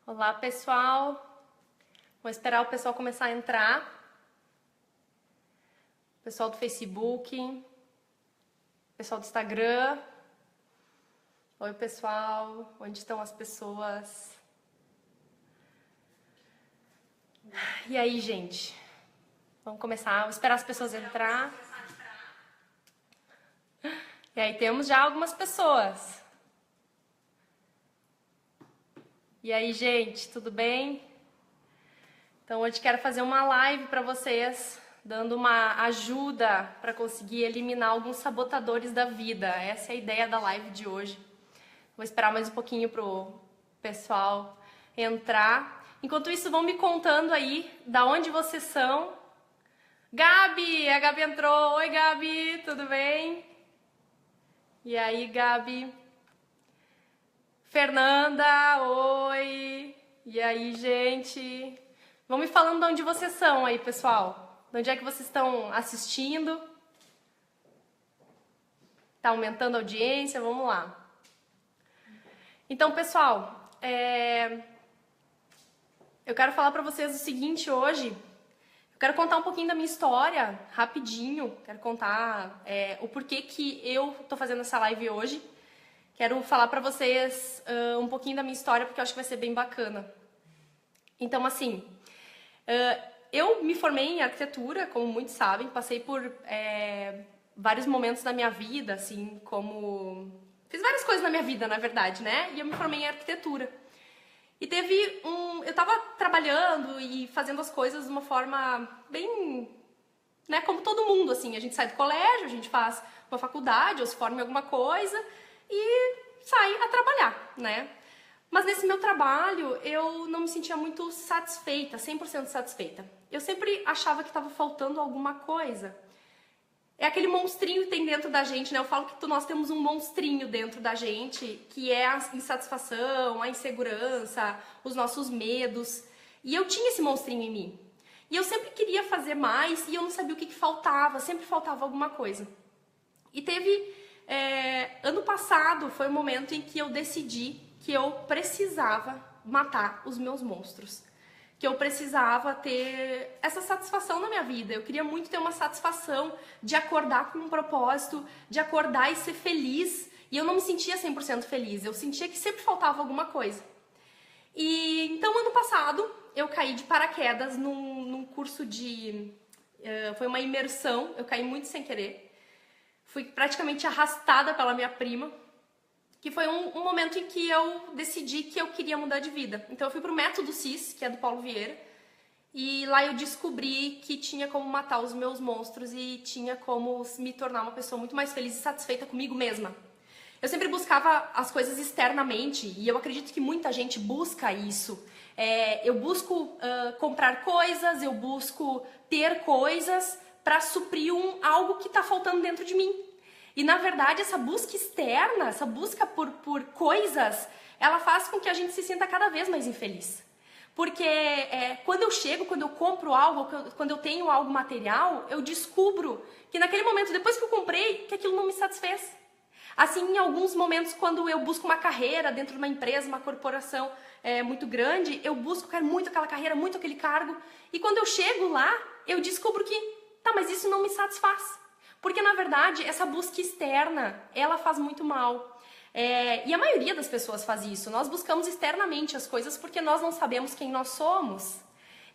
Olá, pessoal. Vou esperar o pessoal começar a entrar. Pessoal do Facebook, pessoal do Instagram. Oi, pessoal. Onde estão as pessoas? E aí, gente? Vamos começar. Vou esperar as pessoas entrar. E aí, temos já algumas pessoas. E aí, gente, tudo bem? Então, hoje quero fazer uma live para vocês, dando uma ajuda para conseguir eliminar alguns sabotadores da vida. Essa é a ideia da live de hoje. Vou esperar mais um pouquinho pro pessoal entrar. Enquanto isso, vão me contando aí da onde vocês são. Gabi, a Gabi entrou. Oi, Gabi, tudo bem? E aí, Gabi? Fernanda, oi! E aí, gente? Vão me falando de onde vocês são aí, pessoal. De onde é que vocês estão assistindo? Tá aumentando a audiência? Vamos lá. Então, pessoal, eu quero falar pra vocês o seguinte hoje. Eu quero contar um pouquinho da minha história, rapidinho. Quero contar o porquê que eu tô fazendo essa live hoje. Quero falar pra vocês um pouquinho da minha história, porque eu acho que vai ser bem bacana. Então, assim, eu me formei em arquitetura, como muitos sabem. Passei por vários momentos da minha vida, assim, como... Fiz várias coisas na minha vida, na verdade, né? E eu me formei em arquitetura. E teve eu tava trabalhando e fazendo as coisas de uma forma bem... né, como todo mundo, assim. A gente sai do colégio, a gente faz uma faculdade, ou se forma em alguma coisa... e sair a trabalhar, né? Mas nesse meu trabalho eu não me sentia muito satisfeita, 100% satisfeita. Eu sempre achava que estava faltando alguma coisa. É aquele monstrinho que tem dentro da gente, né? Eu falo que nós temos um monstrinho dentro da gente, que é a insatisfação, a insegurança, os nossos medos. E eu tinha esse monstrinho em mim. E eu sempre queria fazer mais e eu não sabia o que faltava, sempre faltava alguma coisa. E teve... ano passado foi o momento em que eu decidi que eu precisava matar os meus monstros. Que eu precisava ter essa satisfação na minha vida. Eu queria muito ter uma satisfação de acordar com um propósito, de acordar e ser feliz. E eu não me sentia 100% feliz, eu sentia que sempre faltava alguma coisa. E então, ano passado, eu caí de paraquedas num curso de... foi uma imersão, eu caí muito sem querer. Fui praticamente arrastada pela minha prima, que foi um momento em que eu decidi que eu queria mudar de vida. Então eu fui pro Método CIS, que é do Paulo Vieira, e lá eu descobri que tinha como matar os meus monstros e tinha como me tornar uma pessoa muito mais feliz e satisfeita comigo mesma. Eu sempre buscava as coisas externamente, e eu acredito que muita gente busca isso. Eu busco comprar coisas, eu busco ter coisas para suprir algo que está faltando dentro de mim. E, na verdade, essa busca externa, essa busca por coisas, ela faz com que a gente se sinta cada vez mais infeliz. Porque quando eu chego, quando eu compro algo, quando eu tenho algo material, eu descubro que naquele momento, depois que eu comprei, que aquilo não me satisfez. Assim, em alguns momentos, quando eu busco uma carreira dentro de uma empresa, uma corporação muito grande, eu quero muito aquela carreira, muito aquele cargo. E quando eu chego lá, eu descubro que, tá, mas isso não me satisfaz. Porque, na verdade, essa busca externa, ela faz muito mal. E a maioria das pessoas faz isso. Nós buscamos externamente as coisas porque nós não sabemos quem nós somos.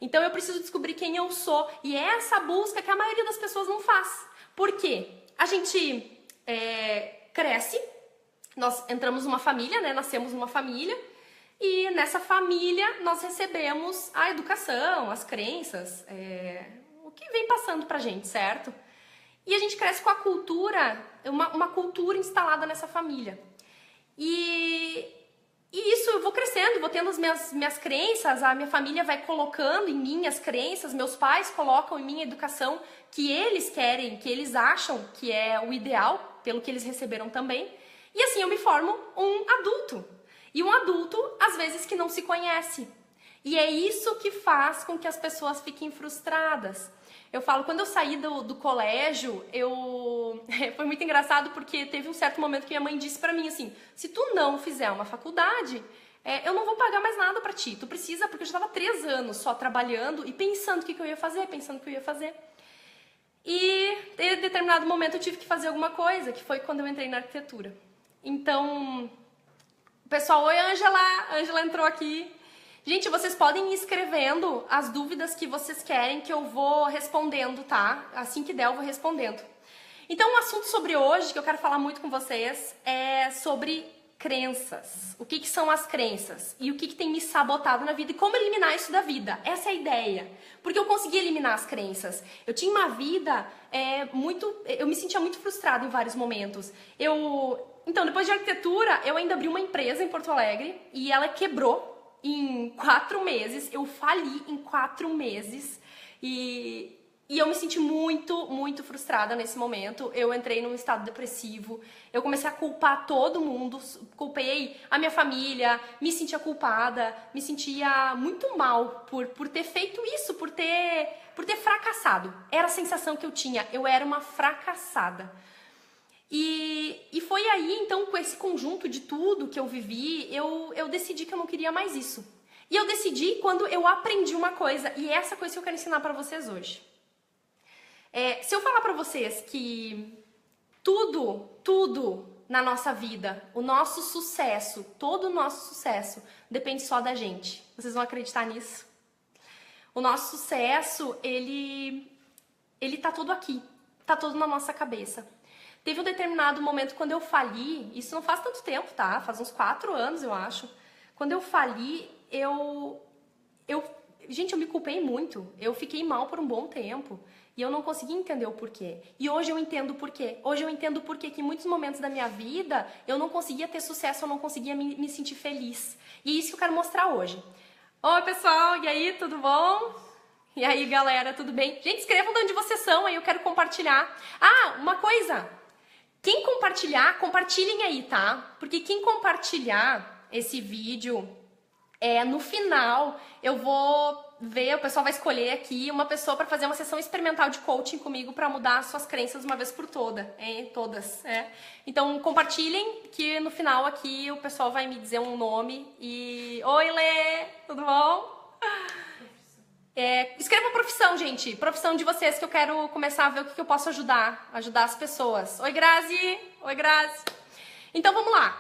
Então, eu preciso descobrir quem eu sou. E é essa busca que a maioria das pessoas não faz. Por quê? A gente cresce, nós entramos numa família, né? Nascemos numa família. E nessa família, nós recebemos a educação, as crenças, o que vem passando pra gente, certo? E a gente cresce com a cultura, uma cultura instalada nessa família. E isso, eu vou crescendo, vou tendo as minhas crenças, a minha família vai colocando em mim as crenças, meus pais colocam em mim a educação que eles querem, que eles acham que é o ideal, pelo que eles receberam também. E assim eu me formo um adulto. E um adulto, às vezes, que não se conhece. E é isso que faz com que as pessoas fiquem frustradas. Eu falo, quando eu saí do colégio, foi muito engraçado porque teve um certo momento que minha mãe disse pra mim assim, se tu não fizer uma faculdade, eu não vou pagar mais nada pra ti, tu precisa, porque eu já tava 3 anos só trabalhando e pensando o que eu ia fazer, E em determinado momento eu tive que fazer alguma coisa, que foi quando eu entrei na arquitetura. Então, pessoal, oi Ângela, Ângela entrou aqui. Gente, vocês podem ir escrevendo as dúvidas que vocês querem que eu vou respondendo, tá? Assim que der eu vou respondendo. Então, o assunto sobre hoje, que eu quero falar muito com vocês, é sobre crenças. O que são as crenças? E o que tem me sabotado na vida e como eliminar isso da vida. Essa é a ideia. Porque eu consegui eliminar as crenças. Eu tinha uma vida eu me sentia muito frustrada em vários momentos. Então, depois de arquitetura, eu ainda abri uma empresa em Porto Alegre e ela quebrou em 4 meses. Eu fali em 4 meses e eu me senti muito, muito frustrada nesse momento. Eu entrei num estado depressivo. Eu comecei a culpar todo mundo. Culpei a minha família. Me sentia culpada. Me sentia muito mal por ter feito isso, por ter fracassado. Era a sensação que eu tinha. Eu era uma fracassada. E foi aí, então, com esse conjunto de tudo que eu vivi, eu decidi que eu não queria mais isso. E eu decidi quando eu aprendi uma coisa. E é essa coisa que eu quero ensinar pra vocês hoje. Se eu falar pra vocês que tudo na nossa vida, o nosso sucesso, todo o nosso sucesso, depende só da gente. Vocês vão acreditar nisso? O nosso sucesso, ele tá todo aqui. Tá todo na nossa cabeça. Teve um determinado momento quando eu fali, isso não faz tanto tempo, tá? Faz uns 4 anos, eu acho. Quando eu fali, gente, eu me culpei muito. Eu fiquei mal por um bom tempo. E eu não conseguia entender o porquê. E hoje eu entendo o porquê. Hoje eu entendo o porquê que em muitos momentos da minha vida eu não conseguia ter sucesso, eu não conseguia me sentir feliz. E é isso que eu quero mostrar hoje. Oi, pessoal, e aí, tudo bom? E aí, galera, tudo bem? Gente, escrevam de onde vocês são, aí eu quero compartilhar. Ah, uma coisa. Quem compartilhar, compartilhem aí, tá? Porque quem compartilhar esse vídeo, no final, eu vou ver, o pessoal vai escolher aqui uma pessoa para fazer uma sessão experimental de coaching comigo para mudar as suas crenças uma vez por todas. Então, compartilhem que no final aqui o pessoal vai me dizer um nome e... Oi, Lê! Tudo bom? Escreva a profissão, gente. Profissão de vocês, que eu quero começar a ver o que eu posso ajudar as pessoas. Oi, Grazi! Oi, Grazi! Então, vamos lá.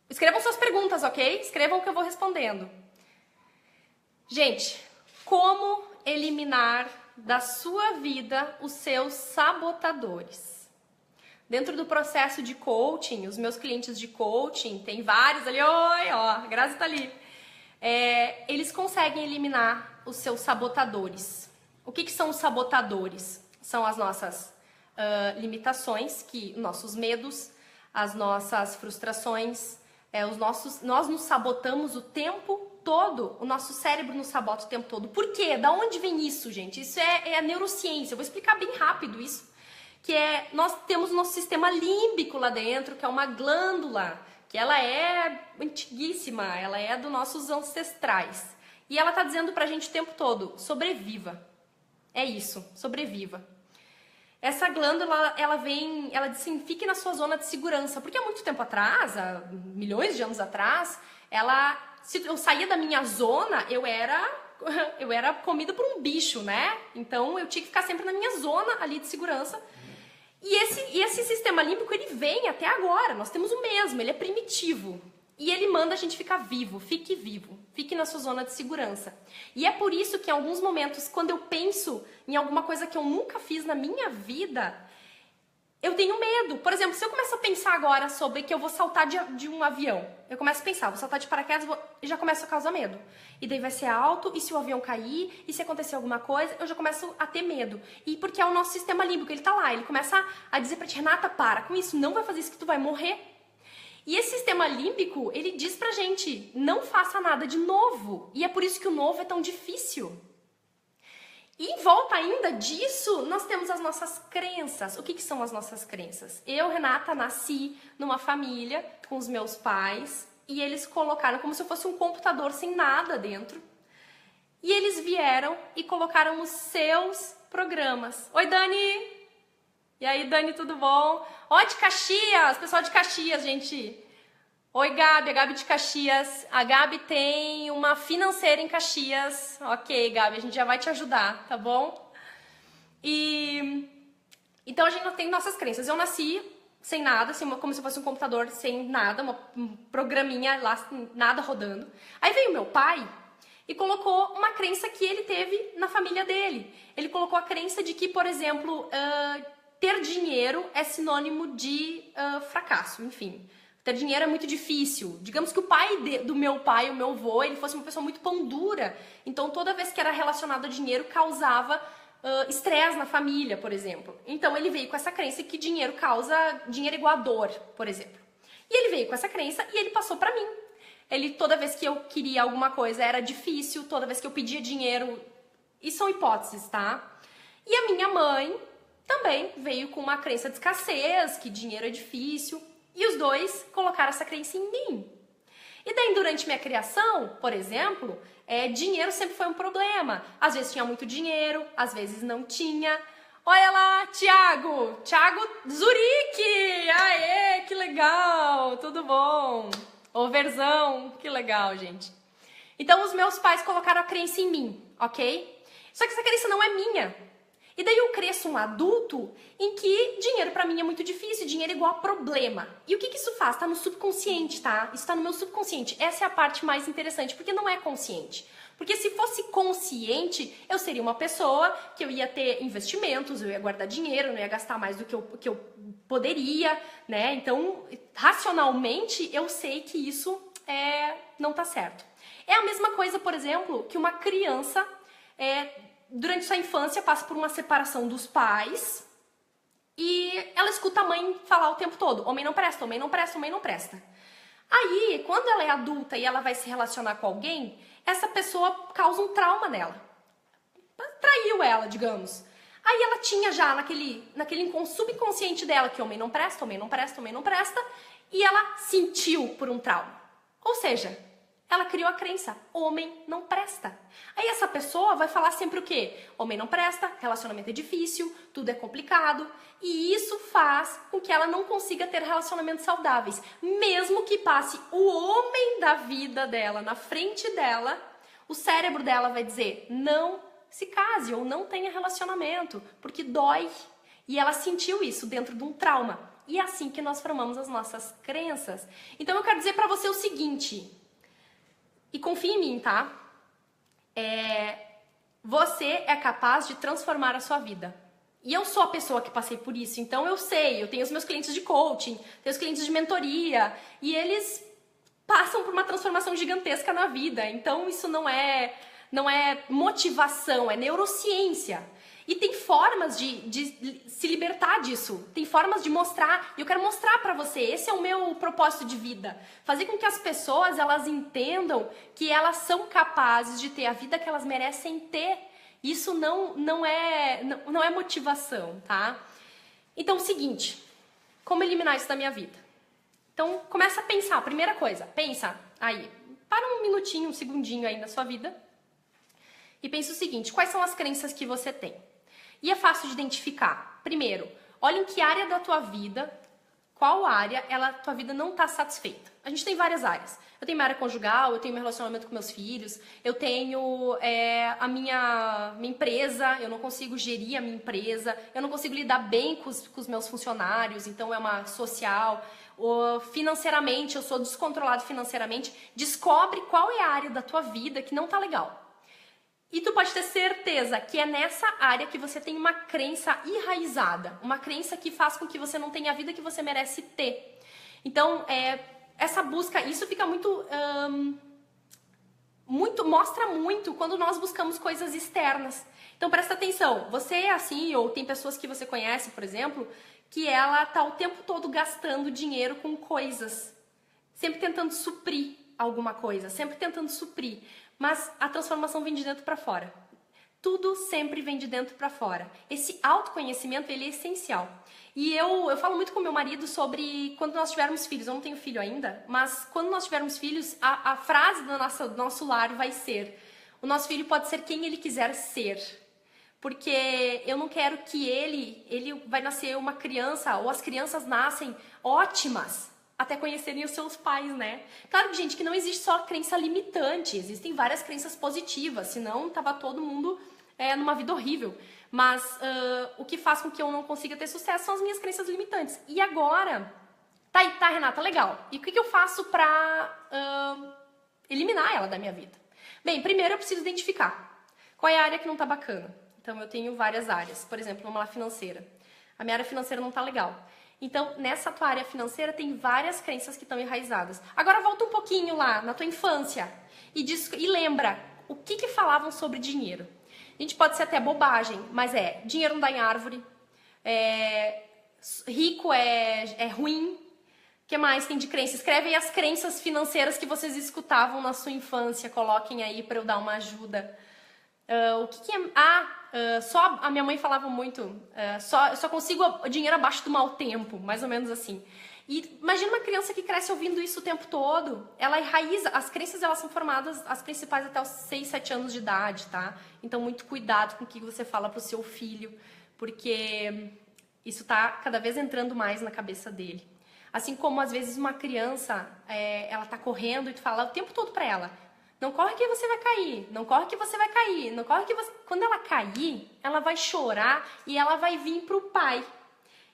Escrevam suas perguntas, ok? Escrevam que eu vou respondendo. Gente, como eliminar da sua vida os seus sabotadores? Dentro do processo de coaching, os meus clientes de coaching, tem vários ali, oi, ó, a Grazi tá ali. Eles conseguem eliminar os seus sabotadores. O que são os sabotadores? São as nossas limitações, nossos medos, as nossas frustrações, nós nos sabotamos o tempo todo, o nosso cérebro nos sabota o tempo todo. Por quê? Da onde vem isso, gente? Isso é a neurociência. Eu vou explicar bem rápido isso. Nós temos o nosso sistema límbico lá dentro, que é uma glândula, que ela é antiguíssima, ela é dos nossos ancestrais. E ela tá dizendo pra gente o tempo todo, sobreviva. É isso, sobreviva. Essa glândula, ela diz assim, fique na sua zona de segurança. Porque há muito tempo atrás, há milhões de anos atrás, se eu saía da minha zona, eu era comida por um bicho, né? Então eu tinha que ficar sempre na minha zona ali de segurança. E esse sistema límbico, ele vem até agora. Nós temos o mesmo, ele é primitivo. E ele manda a gente ficar vivo, fique na sua zona de segurança. E é por isso que em alguns momentos, quando eu penso em alguma coisa que eu nunca fiz na minha vida, eu tenho medo. Por exemplo, se eu começo a pensar agora sobre que eu vou saltar de um avião, eu começo a pensar, vou saltar de paraquedas e já começo a causar medo. E daí vai ser alto, e se o avião cair, e se acontecer alguma coisa, eu já começo a ter medo. E porque é o nosso sistema límbico, ele tá lá, ele começa a dizer pra ti, Renata, para com isso, não vai fazer isso que tu vai morrer. E esse sistema límbico, ele diz pra gente, não faça nada de novo. E é por isso que o novo é tão difícil. E em volta ainda disso, nós temos as nossas crenças. O que são as nossas crenças? Eu, Renata, nasci numa família com os meus pais e eles colocaram como se eu fosse um computador sem nada dentro. E eles vieram e colocaram os seus programas. Oi, Dani! E aí, Dani, tudo bom? Ó, de Caxias, pessoal de Caxias, gente. Oi, Gabi, a Gabi de Caxias. A Gabi tem uma financeira em Caxias. Ok, Gabi, a gente já vai te ajudar, tá bom? Então a gente não tem nossas crenças. Eu nasci sem nada, assim, como se fosse um computador sem nada, um programinha lá, nada rodando. Aí veio meu pai e colocou uma crença que ele teve na família dele. Ele colocou a crença de que, por exemplo, ter dinheiro é sinônimo de fracasso, enfim. Ter dinheiro é muito difícil. Digamos que o pai do meu pai, o meu avô, ele fosse uma pessoa muito pão dura. Então, toda vez que era relacionado a dinheiro, causava estresse na família, por exemplo. Então, ele veio com essa crença que dinheiro é igual a dor, por exemplo. E ele veio com essa crença e ele passou pra mim. Toda vez que eu queria alguma coisa, era difícil. Toda vez que eu pedia dinheiro... E são hipóteses, tá? E a minha mãe também veio com uma crença de escassez, que dinheiro é difícil... E os dois colocaram essa crença em mim. E daí, durante minha criação, por exemplo, dinheiro sempre foi um problema. Às vezes tinha muito dinheiro, às vezes não tinha. Olha lá, Thiago Zurique! Aê, que legal! Tudo bom? Overzão, que legal, gente. Então, os meus pais colocaram a crença em mim, ok? Só que essa crença não é minha. E daí eu cresço um adulto em que dinheiro pra mim é muito difícil, dinheiro é igual a problema. E o que isso faz? Tá no subconsciente, tá? Isso tá no meu subconsciente. Essa é a parte mais interessante, porque não é consciente. Porque se fosse consciente, eu seria uma pessoa que eu ia ter investimentos, eu ia guardar dinheiro, não ia gastar mais do que eu poderia, né? Então, racionalmente, eu sei que isso não tá certo. É a mesma coisa, por exemplo, que uma criança... durante sua infância passa por uma separação dos pais e ela escuta a mãe falar o tempo todo: homem não presta, homem não presta, homem não presta. Aí, quando ela é adulta e ela vai se relacionar com alguém, essa pessoa causa um trauma nela. Traiu ela, digamos. Aí ela tinha já naquele subconsciente dela que homem não presta, homem não presta, homem não presta, e ela sentiu por um trauma. Ou seja, ela criou a crença: homem não presta. Aí essa pessoa vai falar sempre o quê? Homem não presta, relacionamento é difícil, tudo é complicado. E isso faz com que ela não consiga ter relacionamentos saudáveis. Mesmo que passe o homem da vida dela na frente dela, o cérebro dela vai dizer: não se case ou não tenha relacionamento, porque dói. E ela sentiu isso dentro de um trauma. E é assim que nós formamos as nossas crenças. Então eu quero dizer pra você o seguinte... E confia em mim, tá? Você é capaz de transformar a sua vida. E eu sou a pessoa que passei por isso, então eu sei, eu tenho os meus clientes de coaching, tenho os clientes de mentoria, e eles passam por uma transformação gigantesca na vida. Então isso não é motivação, é neurociência. E tem formas de se libertar disso, tem formas de mostrar, e eu quero mostrar pra você, esse é o meu propósito de vida, fazer com que as pessoas, elas entendam que elas são capazes de ter a vida que elas merecem ter. Isso não é motivação, tá? Então, o seguinte, como eliminar isso da minha vida? Então, começa a pensar, primeira coisa, pensa aí, para um minutinho, um segundinho aí na sua vida, e pensa o seguinte: quais são as crenças que você tem? E é fácil de identificar. Primeiro, olha em que área da tua vida, qual área tua vida não está satisfeita. A gente tem várias áreas. Eu tenho minha área conjugal, eu tenho meu relacionamento com meus filhos, eu tenho a minha empresa, eu não consigo gerir a minha empresa, eu não consigo lidar bem com os meus funcionários, então é uma social. Financeiramente, eu sou descontrolado financeiramente. Descobre qual é a área da tua vida que não tá legal. E tu pode ter certeza que é nessa área que você tem uma crença enraizada, uma crença que faz com que você não tenha a vida que você merece ter. Então, essa busca, isso fica mostra muito quando nós buscamos coisas externas. Então, presta atenção, você é assim, ou tem pessoas que você conhece, por exemplo, que ela tá o tempo todo gastando dinheiro com coisas, sempre tentando suprir alguma coisa, sempre tentando suprir. Mas a transformação vem de dentro para fora. Tudo sempre vem de dentro para fora. Esse autoconhecimento, ele é essencial. E eu falo muito com meu marido sobre quando nós tivermos filhos. Eu não tenho filho ainda, mas quando nós tivermos filhos, a frase do nosso lar vai ser: o nosso filho pode ser quem ele quiser ser. Porque eu não quero que ele vai nascer uma criança, ou as crianças nascem ótimas. até conhecerem os seus pais, né? Claro, gente, que não existe só crença limitante, existem várias crenças positivas, senão tava todo mundo numa vida horrível. Mas o que faz com que eu não consiga ter sucesso são as minhas crenças limitantes. E agora, tá, Renata, legal. E o que eu faço pra eliminar ela da minha vida? Bem, primeiro eu preciso identificar qual é a área que não tá bacana. Então eu tenho várias áreas, por exemplo, vamos lá, financeira. A minha área financeira não tá legal. Então, nessa tua área financeira tem várias crenças que estão enraizadas. Agora volta um pouquinho lá, na tua infância, e lembra o que falavam sobre dinheiro. A gente pode ser até bobagem, mas dinheiro não dá em árvore, rico é ruim. O que mais tem de crença? Escreve aí as crenças financeiras que vocês escutavam na sua infância, coloquem aí para eu dar uma ajuda. O que é... só a minha mãe falava muito, eu só consigo dinheiro abaixo do mau tempo, mais ou menos assim. E imagina uma criança que cresce ouvindo isso o tempo todo, ela enraiza, as crenças elas são formadas, as principais até os 6, 7 anos de idade, tá? Então muito cuidado com o que você fala pro seu filho, porque isso tá cada vez entrando mais na cabeça dele. Assim como às vezes uma criança, ela tá correndo e tu fala o tempo todo pra ela: não corre que você vai cair, não corre que você vai cair, não corre que você... Quando ela cair, ela vai chorar e ela vai vir pro pai,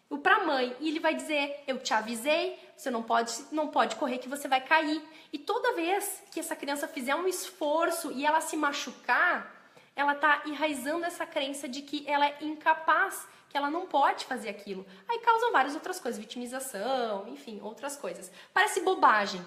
ou pra mãe, e ele vai dizer: eu te avisei, você não pode correr que você vai cair. E toda vez que essa criança fizer um esforço e ela se machucar, ela tá enraizando essa crença de que ela é incapaz, que ela não pode fazer aquilo. Aí causam várias outras coisas, vitimização, enfim, outras coisas. Parece bobagem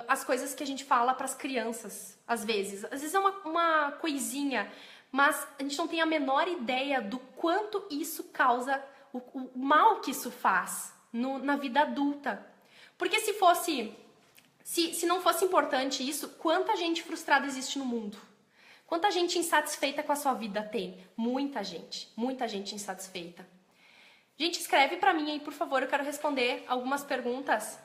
as coisas que a gente fala para as crianças, às vezes. Às vezes é uma coisinha, mas a gente não tem a menor ideia do quanto isso causa, o mal que isso faz na vida adulta. Porque se não fosse importante isso, quanta gente frustrada existe no mundo? Quanta gente insatisfeita com a sua vida tem? Muita gente insatisfeita. Gente, escreve para mim aí, por favor, eu quero responder algumas perguntas.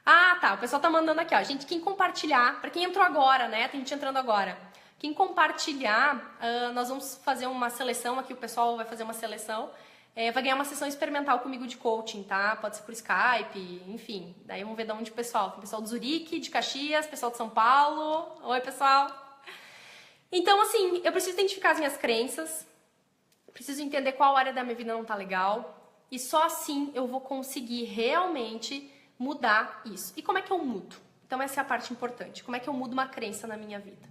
Ah, tá, o pessoal tá mandando aqui, ó. Gente, quem compartilhar, pra quem entrou agora, né, tem gente entrando agora. Quem compartilhar, nós vamos fazer uma seleção aqui, o pessoal vai fazer uma seleção. Vai ganhar uma sessão experimental comigo de coaching, tá? Pode ser por Skype, enfim. Daí vamos ver de onde o pessoal. Tem pessoal do Zurique, de Caxias, pessoal de São Paulo. Oi, pessoal. Então, assim, eu preciso identificar as minhas crenças. Preciso entender qual área da minha vida não tá legal. E só assim eu vou conseguir realmente mudar isso. E como é que eu mudo? Então essa é a parte importante. Como é que eu mudo uma crença na minha vida?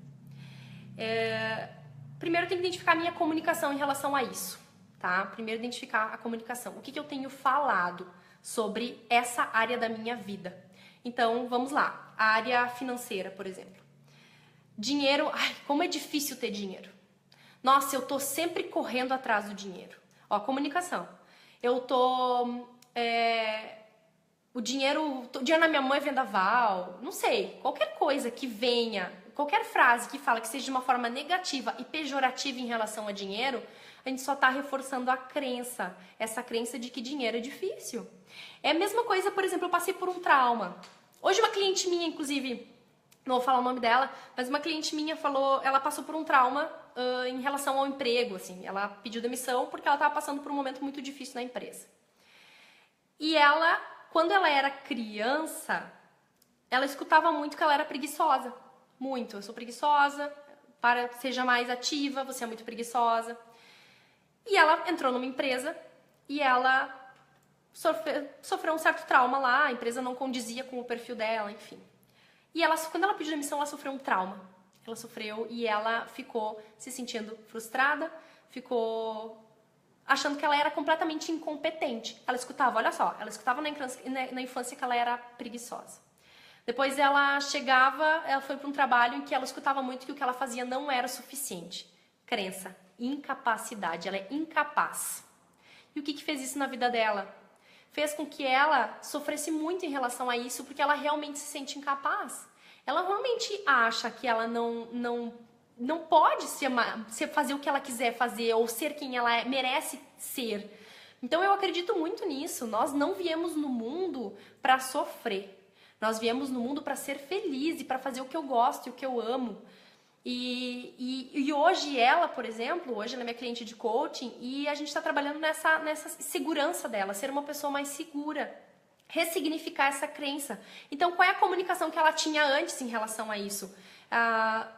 Primeiro eu tenho que identificar a minha comunicação em relação a isso, tá? Primeiro identificar a comunicação. O que eu tenho falado sobre essa área da minha vida? Então vamos lá. A área financeira, por exemplo. Dinheiro, ai, como é difícil ter dinheiro. Nossa, eu tô sempre correndo atrás do dinheiro. Ó, comunicação. Eu tô... O dinheiro na minha mão é vendaval, não sei, qualquer coisa que venha, qualquer frase que fala que seja de uma forma negativa e pejorativa em relação a dinheiro, a gente só está reforçando a crença, essa crença de que dinheiro é difícil. É a mesma coisa, por exemplo, eu passei por um trauma. Hoje uma cliente minha, inclusive, não vou falar o nome dela, mas uma cliente minha falou, ela passou por um trauma em relação ao emprego, assim, ela pediu demissão porque ela estava passando por um momento muito difícil na empresa. E ela... Quando ela era criança, ela escutava muito que ela era preguiçosa. Muito. Eu sou preguiçosa, seja mais ativa, você é muito preguiçosa. E ela entrou numa empresa e ela sofreu um certo trauma lá, a empresa não condizia com o perfil dela, enfim. E quando ela pediu demissão, ela sofreu um trauma. Ela sofreu e ela ficou se sentindo frustrada, ficou... achando que ela era completamente incompetente. Ela escutava, olha só, ela escutava na infância que ela era preguiçosa. Depois ela foi para um trabalho em que ela escutava muito que o que ela fazia não era suficiente. Crença, incapacidade, ela é incapaz. E o que fez isso na vida dela? Fez com que ela sofresse muito em relação a isso, porque ela realmente se sente incapaz. Ela realmente acha que ela não pode fazer o que ela quiser fazer ou ser quem ela merece ser. Então eu acredito muito nisso. Nós não viemos no mundo para sofrer. Nós viemos no mundo para ser feliz e para fazer o que eu gosto e o que eu amo. E hoje ela, por exemplo, hoje ela é minha cliente de coaching e a gente está trabalhando nessa segurança dela, ser uma pessoa mais segura, ressignificar essa crença. Então, qual é a comunicação que ela tinha antes em relação a isso?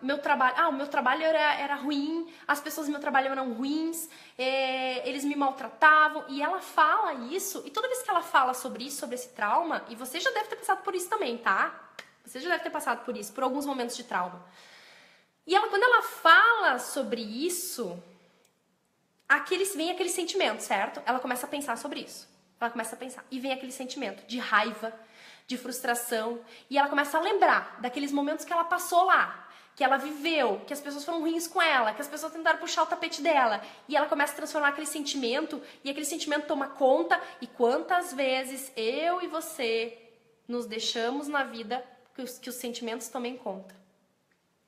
O meu trabalho era ruim, as pessoas do meu trabalho eram ruins, eles me maltratavam, e ela fala isso, e toda vez que ela fala sobre isso, sobre esse trauma, e você já deve ter passado por isso também, tá? Você já deve ter passado por isso, por alguns momentos de trauma. E ela, quando ela fala sobre isso, vem aquele sentimento, certo? Ela começa a pensar sobre isso. Ela começa a pensar. E vem aquele sentimento de raiva, de frustração. E ela começa a lembrar daqueles momentos que ela passou lá, que ela viveu, que as pessoas foram ruins com ela, que as pessoas tentaram puxar o tapete dela. E ela começa a transformar aquele sentimento, e aquele sentimento toma conta. E quantas vezes eu e você nos deixamos na vida que os sentimentos tomem conta?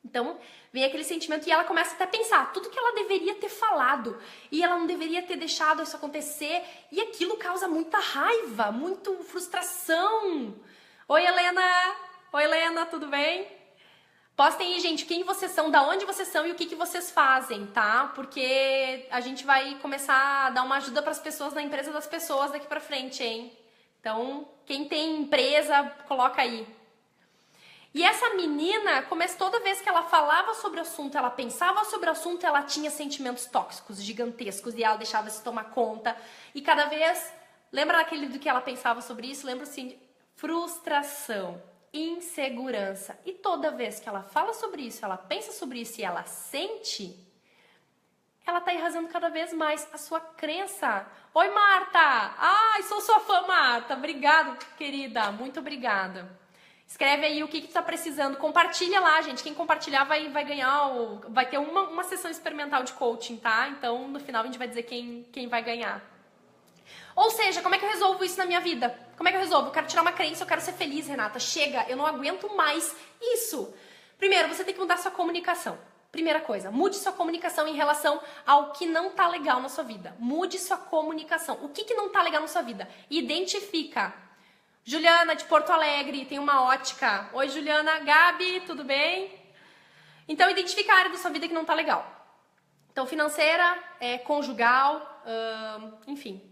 Então, vem aquele sentimento e ela começa até a pensar tudo que ela deveria ter falado e ela não deveria ter deixado isso acontecer, e aquilo causa muita raiva, muita frustração. Oi, Helena! Oi, Helena, tudo bem? Postem aí, gente, quem vocês são, da onde vocês são e o que vocês fazem, tá? Porque a gente vai começar a dar uma ajuda para as pessoas na empresa das pessoas daqui pra frente, hein? Então, quem tem empresa, coloca aí. E essa menina, toda vez que ela falava sobre o assunto, ela pensava sobre o assunto, ela tinha sentimentos tóxicos, gigantescos, e ela deixava se tomar conta. E cada vez, lembra daquele do que ela pensava sobre isso? Lembra assim, frustração, insegurança. E toda vez que ela fala sobre isso, ela pensa sobre isso e ela sente, ela tá arrasando cada vez mais a sua crença. Oi, Marta! Ai, sou sua fã, Marta. Obrigada, querida. Muito obrigada. Escreve aí o que tu tá precisando. Compartilha lá, gente. Quem compartilhar vai ganhar, vai ter uma sessão experimental de coaching, tá? Então, no final, a gente vai dizer quem vai ganhar. Ou seja, como é que eu resolvo isso na minha vida? Como é que eu resolvo? Eu quero tirar uma crença, eu quero ser feliz, Renata. Chega, eu não aguento mais isso. Primeiro, você tem que mudar sua comunicação. Primeira coisa, mude sua comunicação em relação ao que não tá legal na sua vida. Mude sua comunicação. O que não tá legal na sua vida? Identifica. Juliana, de Porto Alegre, tem uma ótica. Oi, Juliana. Gabi, tudo bem? Então, identifica a área da sua vida que não tá legal. Então, financeira, conjugal, enfim.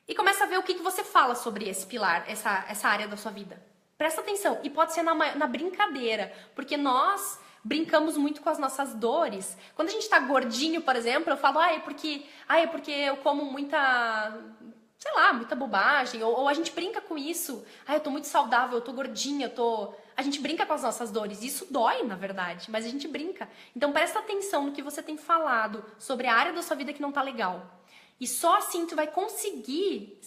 E começa a ver o que você fala sobre esse pilar, essa área da sua vida. Presta atenção. E pode ser na brincadeira, porque nós brincamos muito com as nossas dores. Quando a gente tá gordinho, por exemplo, eu falo, é porque eu como muita bobagem, ou a gente brinca com isso. Eu tô muito saudável, eu tô gordinha, A gente brinca com as nossas dores. Isso dói, na verdade, mas a gente brinca. Então presta atenção no que você tem falado sobre a área da sua vida que não tá legal. E só assim tu vai conseguir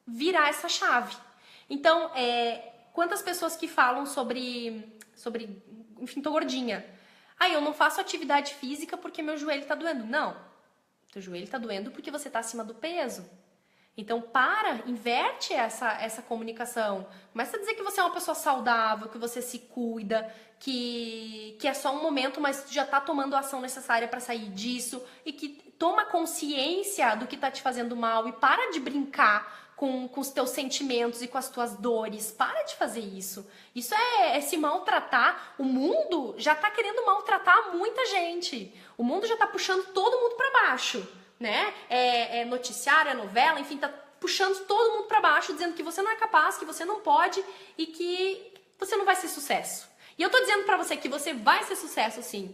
virar essa chave. Então, quantas pessoas que falam sobre, enfim, tô gordinha. Eu não faço atividade física porque meu joelho tá doendo. Não, teu joelho tá doendo porque você tá acima do peso. Então, inverte essa comunicação. Começa a dizer que você é uma pessoa saudável, que você se cuida, que é só um momento, mas tu já tá tomando a ação necessária para sair disso, e que toma consciência do que tá te fazendo mal e para de brincar com os teus sentimentos e com as tuas dores. Para de fazer isso. Isso é se maltratar. O mundo já tá querendo maltratar muita gente. O mundo já tá puxando todo mundo para baixo. Né? Noticiário, novela, enfim, tá puxando todo mundo pra baixo, dizendo que você não é capaz, que você não pode e que você não vai ser sucesso. E eu tô dizendo pra você que você vai ser sucesso, sim.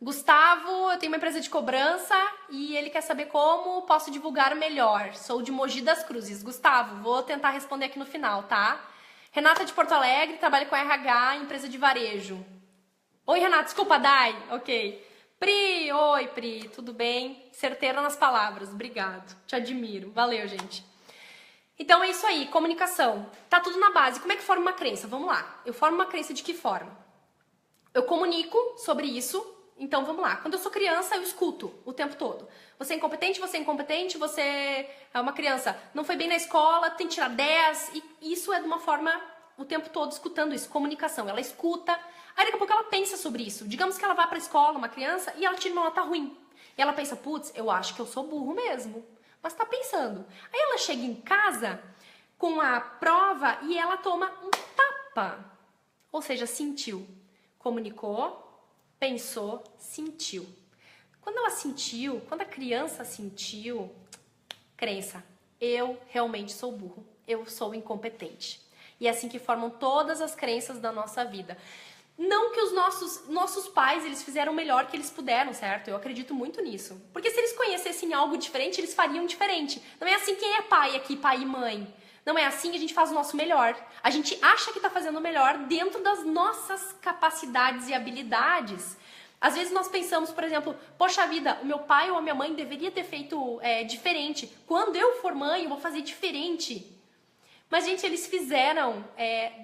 Gustavo, eu tenho uma empresa de cobrança e ele quer saber como posso divulgar melhor. Sou de Mogi das Cruzes. Gustavo, vou tentar responder aqui no final, tá? Renata de Porto Alegre, trabalha com RH, empresa de varejo. Oi, Renata, desculpa, Dai. Ok. Pri, oi Pri, tudo bem? Certeira nas palavras, obrigado, te admiro, valeu gente. Então é isso aí, comunicação, tá tudo na base. Como é que forma uma crença? Vamos lá, eu formo uma crença de que forma? Eu comunico sobre isso, então vamos lá. Quando eu sou criança, eu escuto o tempo todo. Você é incompetente, você é uma criança, não foi bem na escola, tem que tirar 10, e isso é de uma forma, o tempo todo escutando isso, comunicação, ela escuta. Aí daqui a pouco ela pensa sobre isso. Digamos que ela vai pra escola, uma criança, e ela tira uma nota ruim. E ela pensa, putz, eu acho que eu sou burro mesmo. Mas tá pensando. Aí ela chega em casa com a prova e ela toma um tapa. Ou seja, sentiu, comunicou, pensou, sentiu. Quando ela sentiu, quando a criança sentiu, crença, eu realmente sou burro, eu sou incompetente. E é assim que formam todas as crenças da nossa vida. Não que os nossos pais, eles fizeram o melhor que eles puderam, certo? Eu acredito muito nisso. Porque se eles conhecessem algo diferente, eles fariam diferente. Não é assim quem é pai aqui, pai e mãe. Não é assim que a gente faz o nosso melhor. A gente acha que está fazendo o melhor dentro das nossas capacidades e habilidades. Às vezes nós pensamos, por exemplo, poxa vida, o meu pai ou a minha mãe deveria ter feito diferente. Quando eu for mãe, eu vou fazer diferente. Mas, gente, eles fizeram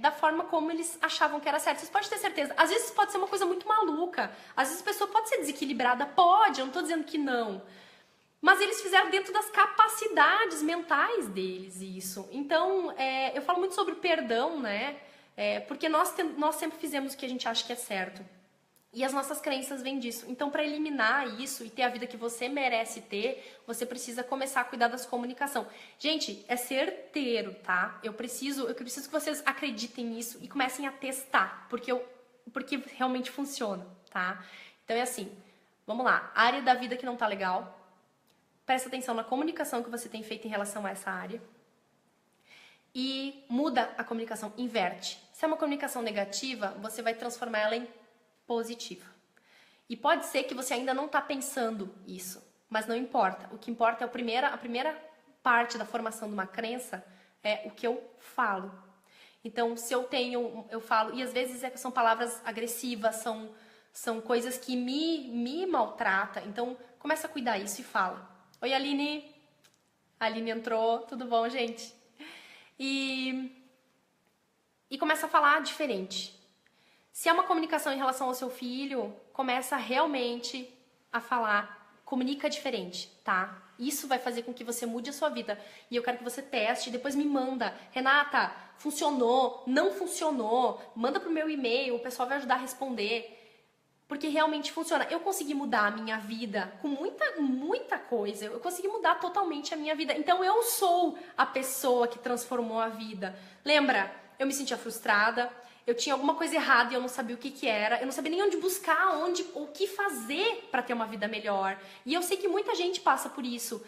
da forma como eles achavam que era certo. Vocês podem ter certeza. Às vezes pode ser uma coisa muito maluca. Às vezes a pessoa pode ser desequilibrada. Pode, eu não estou dizendo que não. Mas eles fizeram dentro das capacidades mentais deles isso. Então, eu falo muito sobre o perdão, né? Porque nós sempre fizemos o que a gente acha que é certo. E as nossas crenças vêm disso. Então, para eliminar isso e ter a vida que você merece ter, você precisa começar a cuidar das comunicação. Gente, é certeiro, tá? Eu preciso que vocês acreditem nisso e comecem a testar, porque realmente funciona, tá? Então é assim, vamos lá. Área da vida que não tá legal. Presta atenção na comunicação que você tem feito em relação a essa área. E muda a comunicação, inverte. Se é uma comunicação negativa, você vai transformar ela em positiva. E pode ser que você ainda não está pensando isso, mas não importa. O que importa é a primeira parte da formação de uma crença é o que eu falo. Então, se eu falo, e às vezes são palavras agressivas, são coisas que me maltratam. Então, começa a cuidar isso e fala. Oi, Aline. A Aline entrou. Tudo bom, gente? E começa a falar diferente. Se é uma comunicação em relação ao seu filho, começa realmente a falar, comunica diferente, tá? Isso vai fazer com que você mude a sua vida. E eu quero que você teste, depois me manda. Renata, funcionou? Não funcionou? Manda pro meu e-mail, o pessoal vai ajudar a responder. Porque realmente funciona. Eu consegui mudar a minha vida com muita coisa. Eu consegui mudar totalmente a minha vida. Então eu sou a pessoa que transformou a vida. Lembra? Eu me sentia frustrada. Eu tinha alguma coisa errada e eu não sabia o que era. Eu não sabia nem onde buscar, o que fazer para ter uma vida melhor. E eu sei que muita gente passa por isso.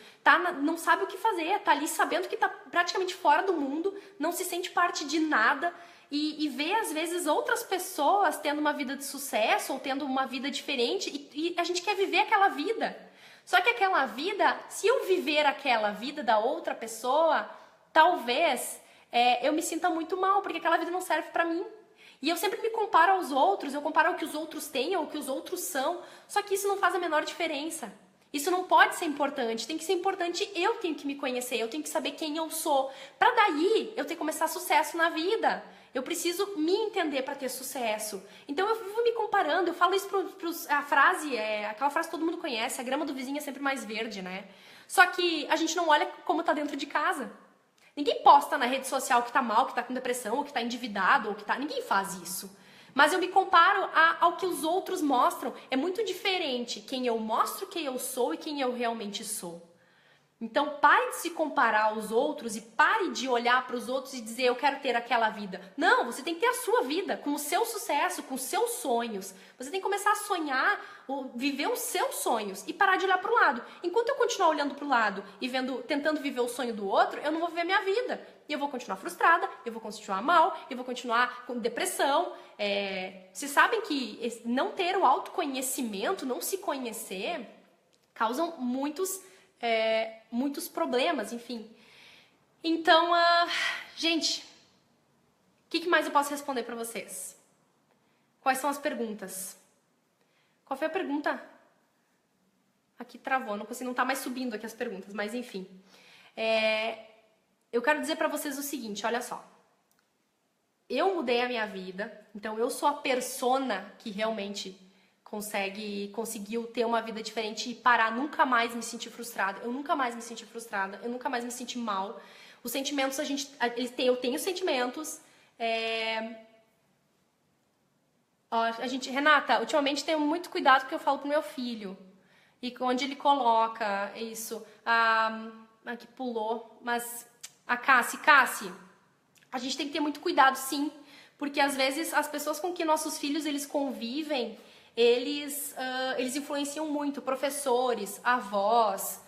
Não sabe o que fazer, tá ali sabendo que tá praticamente fora do mundo, não se sente parte de nada e vê às vezes outras pessoas tendo uma vida de sucesso ou tendo uma vida diferente e a gente quer viver aquela vida. Só que aquela vida, se eu viver aquela vida da outra pessoa, talvez eu me sinta muito mal, porque aquela vida não serve para mim. E eu sempre me comparo aos outros, eu comparo o que os outros têm ou o que os outros são. Só que isso não faz a menor diferença. Isso não pode ser importante. Tem que ser importante, eu tenho que me conhecer, eu tenho que saber quem eu sou. Pra daí eu ter que começar sucesso na vida. Eu preciso me entender para ter sucesso. Então eu vivo me comparando, eu falo isso aquela frase que todo mundo conhece, a grama do vizinho é sempre mais verde, né? Só que a gente não olha como tá dentro de casa. Ninguém posta na rede social que tá mal, que tá com depressão, ou que tá endividado, ou que tá... Ninguém faz isso. Mas eu me comparo ao que os outros mostram. É muito diferente quem eu mostro quem eu sou e quem eu realmente sou. Então pare de se comparar aos outros e pare de olhar para os outros e dizer eu quero ter aquela vida. Não, você tem que ter a sua vida, com o seu sucesso, com os seus sonhos. Você tem que começar a sonhar, viver os seus sonhos e parar de olhar para o lado. Enquanto eu continuar olhando para o lado e tentando viver o sonho do outro, eu não vou viver a minha vida. E eu vou continuar frustrada, eu vou continuar mal, eu vou continuar com depressão. Vocês sabem que não ter o autoconhecimento, não se conhecer, causam muitos problemas, enfim. Então, gente, o que mais eu posso responder para vocês? Quais são as perguntas? Qual foi a pergunta? Aqui travou, não tá mais subindo aqui as perguntas, mas enfim. Eu quero dizer para vocês o seguinte, olha só. Eu mudei a minha vida, então eu sou a persona que realmente conseguiu ter uma vida diferente e parar, nunca mais me sentir frustrada. Eu nunca mais me senti frustrada, eu nunca mais me senti mal. Os sentimentos, eu tenho sentimentos. Renata, ultimamente tenho muito cuidado com o que eu falo pro meu filho. E onde ele coloca isso. Que pulou, mas a Cassie, a gente tem que ter muito cuidado, sim. Porque às vezes as pessoas com que nossos filhos eles convivem, eles influenciam muito professores, avós,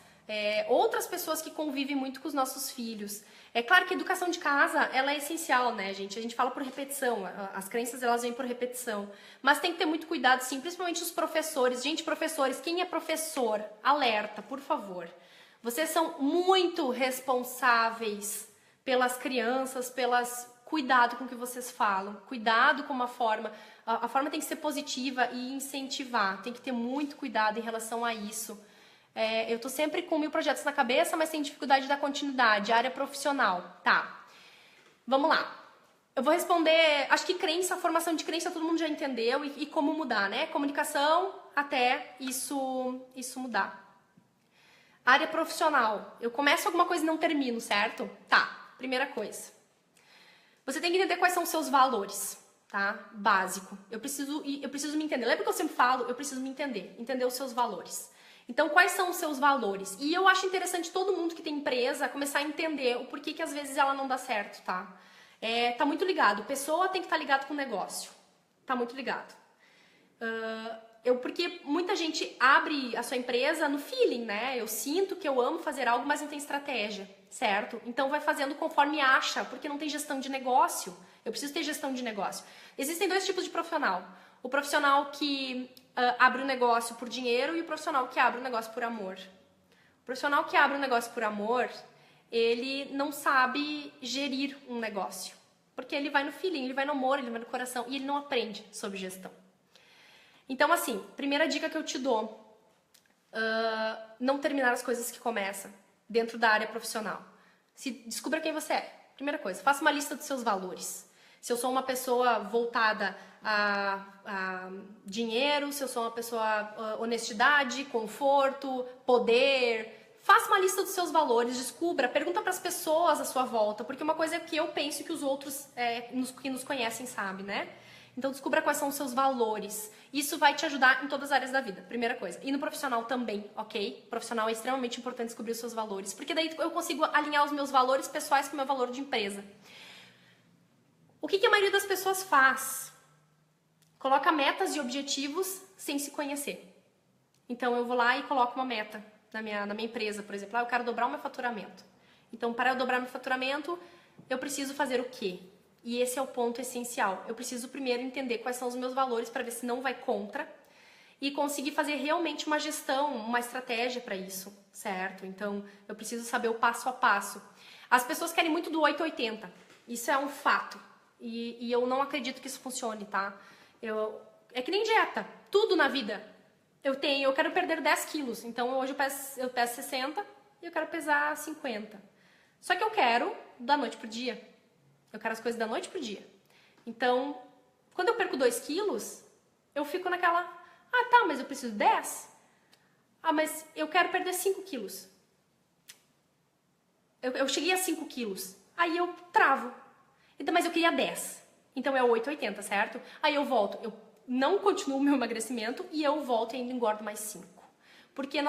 outras pessoas que convivem muito com os nossos filhos. É claro que a educação de casa, ela é essencial, né, gente? A gente fala por repetição, as crenças, elas vêm por repetição. Mas tem que ter muito cuidado, sim, principalmente os professores. Gente, professores, quem é professor? Alerta, por favor. Vocês são muito responsáveis pelas crianças, cuidado com o que vocês falam, cuidado com a forma tem que ser positiva e incentivar, tem que ter muito cuidado em relação a isso. Eu tô sempre com 1000 projetos na cabeça, mas tenho dificuldade da continuidade, área profissional. Tá, vamos lá. Eu vou responder, acho que crença, formação de crença todo mundo já entendeu e como mudar, né? Comunicação até isso mudar. Área profissional, eu começo alguma coisa e não termino, certo? Tá, primeira coisa. Você tem que entender quais são os seus valores, tá? Básico. Eu preciso me entender. Lembra que eu sempre falo? Eu preciso me entender os seus valores. Então, quais são os seus valores? E eu acho interessante todo mundo que tem empresa começar a entender o porquê que às vezes ela não dá certo, tá? Tá muito ligado. Pessoa tem que estar ligado com o negócio. Tá muito ligado. Porque muita gente abre a sua empresa no feeling, né? Eu sinto que eu amo fazer algo, mas não tem estratégia, certo? Então vai fazendo conforme acha, porque não tem gestão de negócio. Eu preciso ter gestão de negócio. Existem 2 tipos de profissional. O profissional que abre o negócio por dinheiro e o profissional que abre o negócio por amor. O profissional que abre o negócio por amor, ele não sabe gerir um negócio. Porque ele vai no feeling, ele vai no amor, ele vai no coração e ele não aprende sobre gestão. Então, assim, primeira dica que eu te dou, não terminar as coisas que começam dentro da área profissional. Descubra quem você é. Primeira coisa, faça uma lista dos seus valores. Se eu sou uma pessoa voltada a dinheiro, se eu sou uma pessoa honestidade, conforto, poder, faça uma lista dos seus valores, descubra, pergunta para as pessoas à sua volta, porque uma coisa é que eu penso que os outros que nos conhecem sabem, né? Então descubra quais são os seus valores. Isso vai te ajudar em todas as áreas da vida, primeira coisa. E no profissional também, ok? Profissional é extremamente importante descobrir os seus valores, porque daí eu consigo alinhar os meus valores pessoais com o meu valor de empresa. O que a maioria das pessoas faz? Coloca metas e objetivos sem se conhecer. Então eu vou lá e coloco uma meta na minha empresa, por exemplo. Eu quero dobrar o meu faturamento. Então para eu dobrar meu faturamento, eu preciso fazer o quê? E esse é o ponto essencial. Eu preciso primeiro entender quais são os meus valores para ver se não vai contra e conseguir fazer realmente uma gestão, uma estratégia para isso, certo? Então, eu preciso saber o passo a passo. As pessoas querem muito do 880. Isso é um fato. E eu não acredito que isso funcione, tá? É que nem dieta. Tudo na vida. Eu quero perder 10 quilos. Então, hoje eu peso 60 e eu quero pesar 50. Só que eu quero da noite pro dia. Eu quero as coisas da noite pro dia. Então, quando eu perco 2 quilos, eu fico naquela... Ah, tá, mas eu preciso 10? Ah, mas eu quero perder 5 quilos. Eu cheguei a 5 quilos. Aí eu travo. Então, mas eu queria 10. Então, é 8,80, certo? Aí eu volto. Eu não continuo o meu emagrecimento e eu volto e ainda engordo mais 5. Porque é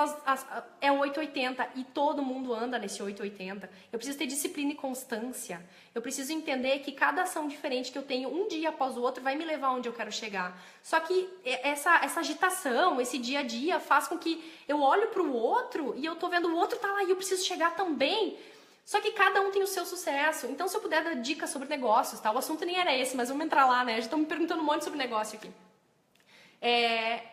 8,80 e todo mundo anda nesse 8,80. Eu preciso ter disciplina e constância. Eu preciso entender que cada ação diferente que eu tenho um dia após o outro vai me levar onde eu quero chegar. Só que essa agitação, esse dia a dia faz com que eu olho para o outro e eu tô vendo o outro tá lá e eu preciso chegar também. Só que cada um tem o seu sucesso. Então, se eu puder dar dicas sobre negócios, tá? O assunto nem era esse, mas vamos entrar lá, né? Já estão me perguntando um monte sobre negócio aqui.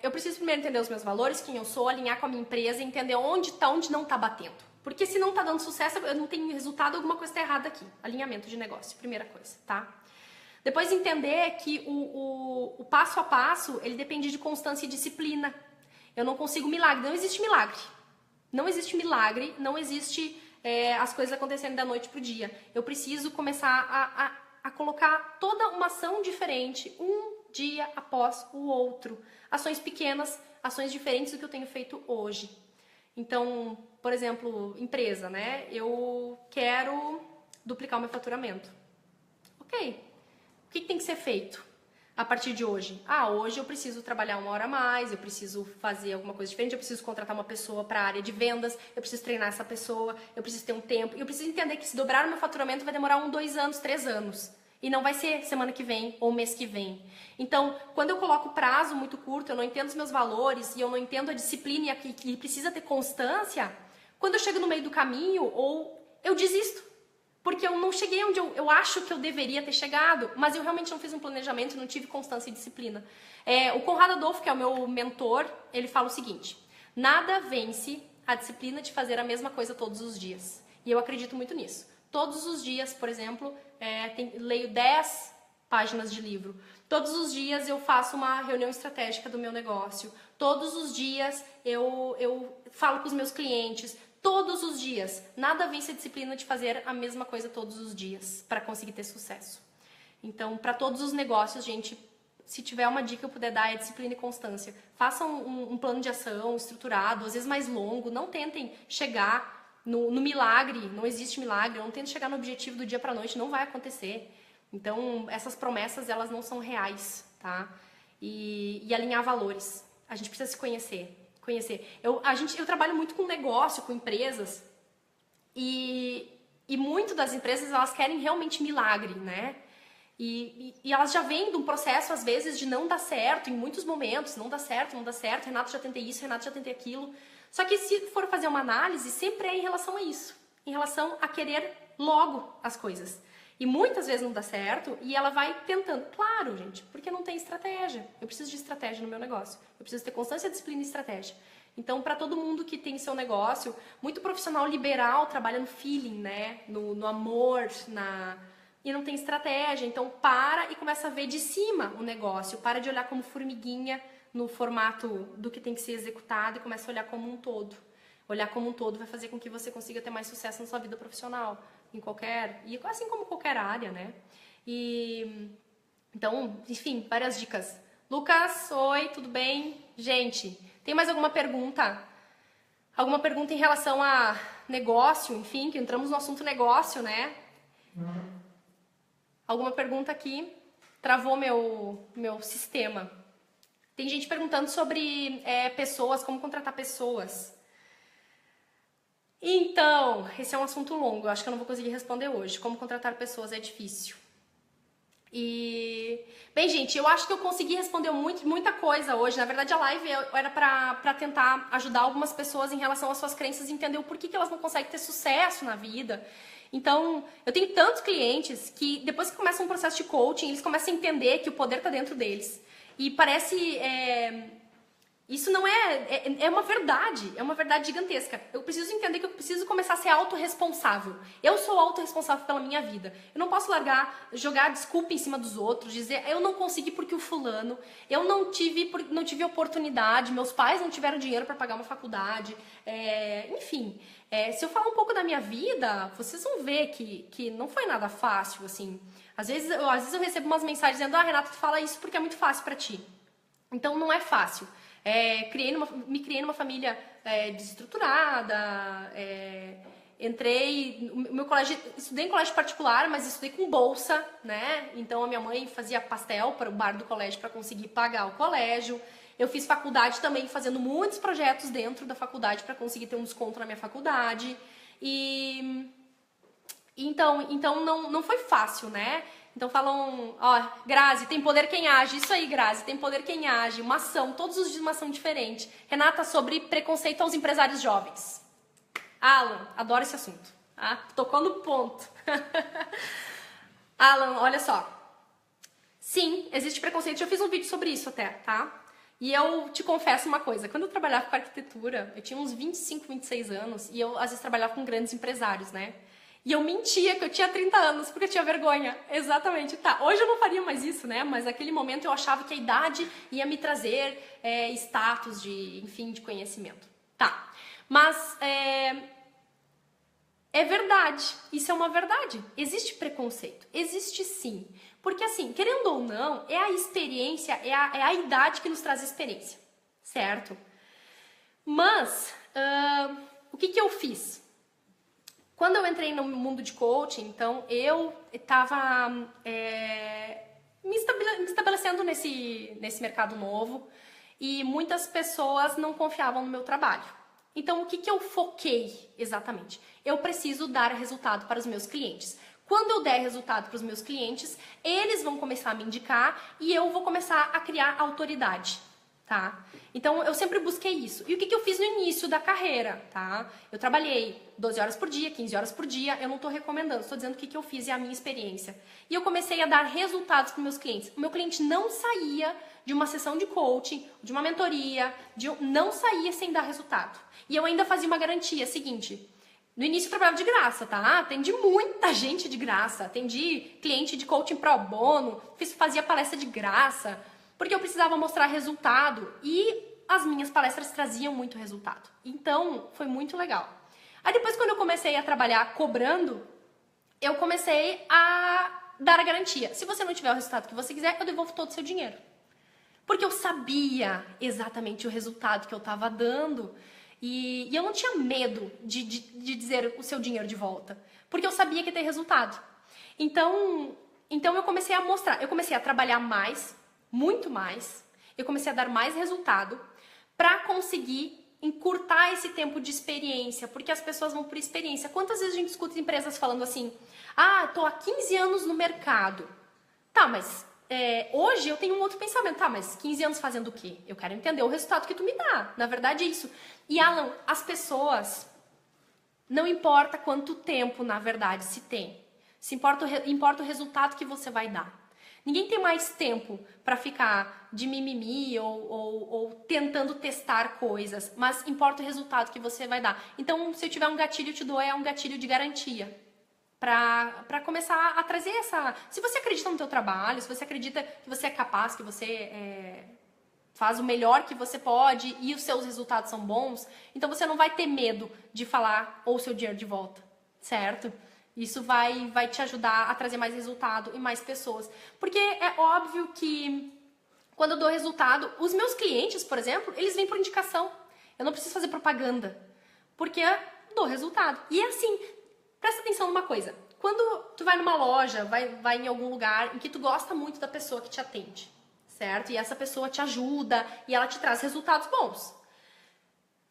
Eu preciso primeiro entender os meus valores, quem eu sou, alinhar com a minha empresa, entender onde não tá batendo. Porque se não tá dando sucesso, eu não tenho resultado, alguma coisa tá errada aqui. Alinhamento de negócio, primeira coisa, tá? Depois entender que o passo a passo, ele depende de constância e disciplina. Eu não consigo milagre, não existe milagre. Não existe milagre, não existe as coisas acontecendo da noite pro dia. Eu preciso começar a colocar toda uma ação diferente, um dia após o outro. Ações pequenas, ações diferentes do que eu tenho feito hoje. Então, por exemplo, empresa, né? Eu quero duplicar o meu faturamento. Ok. O que tem que ser feito a partir de hoje? Hoje eu preciso trabalhar 1 hora a mais, eu preciso fazer alguma coisa diferente, eu preciso contratar uma pessoa para a área de vendas, eu preciso treinar essa pessoa, eu preciso ter um tempo, eu preciso entender que se dobrar o meu faturamento vai demorar 1, 2 anos, 3 anos. E não vai ser semana que vem ou mês que vem. Então, quando eu coloco prazo muito curto, eu não entendo os meus valores e eu não entendo a disciplina e precisa ter constância, quando eu chego no meio do caminho, ou eu desisto. Porque eu não cheguei onde eu acho que eu deveria ter chegado, mas eu realmente não fiz um planejamento, não tive constância e disciplina. O Conrado Adolfo, que é o meu mentor, ele fala o seguinte: nada vence a disciplina de fazer a mesma coisa todos os dias. E eu acredito muito nisso. Todos os dias, por exemplo, leio 10 páginas de livro. Todos os dias eu faço uma reunião estratégica do meu negócio. Todos os dias eu falo com os meus clientes. Todos os dias. Nada vence a disciplina de fazer a mesma coisa todos os dias para conseguir ter sucesso. Então, para todos os negócios, gente, se tiver uma dica que eu puder dar, é disciplina e constância. Façam um plano de ação estruturado, às vezes mais longo. Não tentem chegar no milagre, não existe milagre. Não tentem chegar no objetivo do dia para noite, não vai acontecer. Então, essas promessas, elas não são reais, tá? E alinhar valores. A gente precisa se conhecer. Eu trabalho muito com negócio, com empresas, e muito das empresas, elas querem realmente milagre, né? E elas já vêm de um processo, às vezes, de não dar certo, em muitos momentos, não dá certo, Renato já tentei isso, Renato já tentei aquilo. Só que se for fazer uma análise, sempre é em relação a isso, em relação a querer logo as coisas. E muitas vezes não dá certo e ela vai tentando. Claro, gente, porque não tem estratégia. Eu preciso de estratégia no meu negócio. Eu preciso ter constância, disciplina e estratégia. Então, para todo mundo que tem seu negócio, muito profissional liberal trabalha no feeling, né? No amor, e não tem estratégia. Então, para e começa a ver de cima o negócio. Para de olhar como formiguinha no formato do que tem que ser executado e começa a olhar como um todo. Olhar como um todo vai fazer com que você consiga ter mais sucesso na sua vida profissional. Assim como qualquer área, né? Então, enfim, várias dicas. Lucas, oi, tudo bem? Gente, tem mais alguma pergunta? Alguma pergunta em relação a negócio, enfim, que entramos no assunto negócio, né? Alguma pergunta aqui? Travou meu sistema. Tem gente perguntando sobre pessoas, como contratar pessoas. Então, esse é um assunto longo, eu acho que eu não vou conseguir responder hoje. Como contratar pessoas é difícil. Bem, gente, eu acho que eu consegui responder muita coisa hoje. Na verdade, a live era pra tentar ajudar algumas pessoas em relação às suas crenças e entender o porquê que elas não conseguem ter sucesso na vida. Então, eu tenho tantos clientes que depois que começa um processo de coaching, eles começam a entender que o poder está dentro deles. E parece... Isso não é uma verdade gigantesca. Eu preciso entender que eu preciso começar a ser autorresponsável. Eu sou autorresponsável pela minha vida. Eu não posso jogar desculpa em cima dos outros, dizer eu não consegui porque o fulano, eu não tive oportunidade, meus pais não tiveram dinheiro para pagar uma faculdade, enfim. Se eu falar um pouco da minha vida, vocês vão ver que não foi nada fácil, assim. Às vezes eu recebo umas mensagens dizendo, Renata, tu fala isso porque é muito fácil para ti. Então não é fácil. Me criei numa família desestruturada, entrei no meu colégio, estudei em colégio particular, mas estudei com bolsa, né? Então a minha mãe fazia pastel para o bar do colégio para conseguir pagar o colégio. Eu fiz faculdade também fazendo muitos projetos dentro da faculdade para conseguir ter um desconto na minha faculdade. Então não foi fácil, né? Então falam, Grazi, tem poder quem age. Isso aí, Grazi, tem poder quem age. Uma ação, todos os dias uma ação diferente. Renata, sobre preconceito aos empresários jovens. Alan, adoro esse assunto. Tocou no ponto. Alan, olha só. Sim, existe preconceito. Eu fiz um vídeo sobre isso até, tá? E eu te confesso uma coisa. Quando eu trabalhava com arquitetura, eu tinha uns 25, 26 anos. E eu, às vezes, trabalhava com grandes empresários, né? E eu mentia que eu tinha 30 anos, porque eu tinha vergonha. Exatamente. Tá, hoje eu não faria mais isso, né? Mas naquele momento eu achava que a idade ia me trazer status de conhecimento. Tá. Mas é verdade. Isso é uma verdade. Existe preconceito. Existe sim. Porque assim, querendo ou não, é a experiência, é a idade que nos traz experiência. Certo? Mas, o que eu fiz? Quando eu entrei no mundo de coaching, então, eu estava me estabelecendo nesse mercado novo e muitas pessoas não confiavam no meu trabalho. Então, o que eu foquei exatamente? Eu preciso dar resultado para os meus clientes. Quando eu der resultado para os meus clientes, eles vão começar a me indicar e eu vou começar a criar autoridade, tá? Então, eu sempre busquei isso. E o que eu fiz no início da carreira, tá? Eu trabalhei 12 horas por dia, 15 horas por dia, eu não estou recomendando, estou dizendo o que eu fiz e a minha experiência. E eu comecei a dar resultados para os meus clientes. O meu cliente não saía de uma sessão de coaching, de uma mentoria, não saía sem dar resultado. E eu ainda fazia uma garantia, seguinte... No início eu trabalhava de graça, tá? Atendi muita gente de graça, atendi cliente de coaching pro bono, fazia palestra de graça, porque eu precisava mostrar resultado e as minhas palestras traziam muito resultado. Então, foi muito legal. Aí depois, quando eu comecei a trabalhar cobrando, eu comecei a dar a garantia. Se você não tiver o resultado que você quiser, eu devolvo todo o seu dinheiro. Porque eu sabia exatamente o resultado que eu estava dando. E eu não tinha medo de dizer o seu dinheiro de volta, porque eu sabia que ia ter resultado. Então eu comecei a mostrar, eu comecei a trabalhar mais, muito mais, eu comecei a dar mais resultado para conseguir encurtar esse tempo de experiência, porque as pessoas vão por experiência. Quantas vezes a gente escuta empresas falando assim, tô há 15 anos no mercado. Tá, mas... hoje eu tenho um outro pensamento, tá, mas 15 anos fazendo o quê? Eu quero entender o resultado que tu me dá, na verdade é isso. E Alan, as pessoas, não importa quanto tempo na verdade se tem, importa o resultado que você vai dar. Ninguém tem mais tempo para ficar de mimimi ou tentando testar coisas, mas importa o resultado que você vai dar. Então, se eu tiver um gatilho, eu te dou um gatilho de garantia. Para começar a trazer essa... Se você acredita no teu trabalho, se você acredita que você é capaz, que você faz o melhor que você pode e os seus resultados são bons, então você não vai ter medo de falar ou o seu dinheiro de volta, certo? Isso vai te ajudar a trazer mais resultado e mais pessoas. Porque é óbvio que quando eu dou resultado, os meus clientes, por exemplo, eles vêm por indicação. Eu não preciso fazer propaganda, porque eu dou resultado. E é assim... Presta atenção numa coisa, quando tu vai numa loja, vai em algum lugar em que tu gosta muito da pessoa que te atende, certo? E essa pessoa te ajuda e ela te traz resultados bons.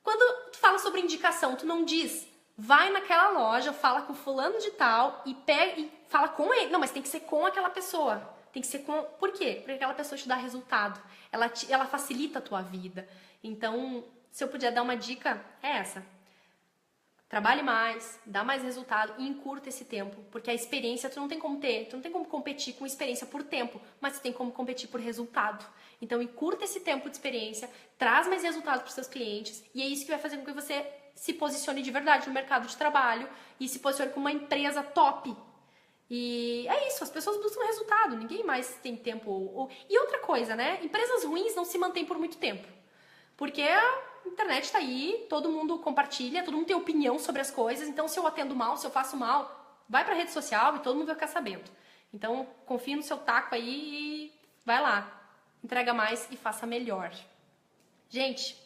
Quando tu fala sobre indicação, tu não diz, vai naquela loja, fala com fulano de tal e pega e fala com ele. Não, mas tem que ser com aquela pessoa. Tem que ser com... Por quê? Porque aquela pessoa te dá resultado. Ela facilita a tua vida. Então, se eu puder dar uma dica, é essa. Trabalhe mais, dá mais resultado e encurta esse tempo, porque a experiência tu não tem como ter, tu não tem como competir com experiência por tempo, mas tu tem como competir por resultado. Então encurta esse tempo de experiência, traz mais resultado para os seus clientes e é isso que vai fazer com que você se posicione de verdade no mercado de trabalho e se posicione como uma empresa top. E é isso, as pessoas buscam resultado, ninguém mais tem tempo. E outra coisa, né? Empresas ruins não se mantêm por muito tempo, porque a internet está aí, todo mundo compartilha, todo mundo tem opinião sobre as coisas, então se eu atendo mal, se eu faço mal, vai para a rede social e todo mundo vai ficar sabendo. Então, confie no seu taco aí e vai lá, entrega mais e faça melhor. Gente,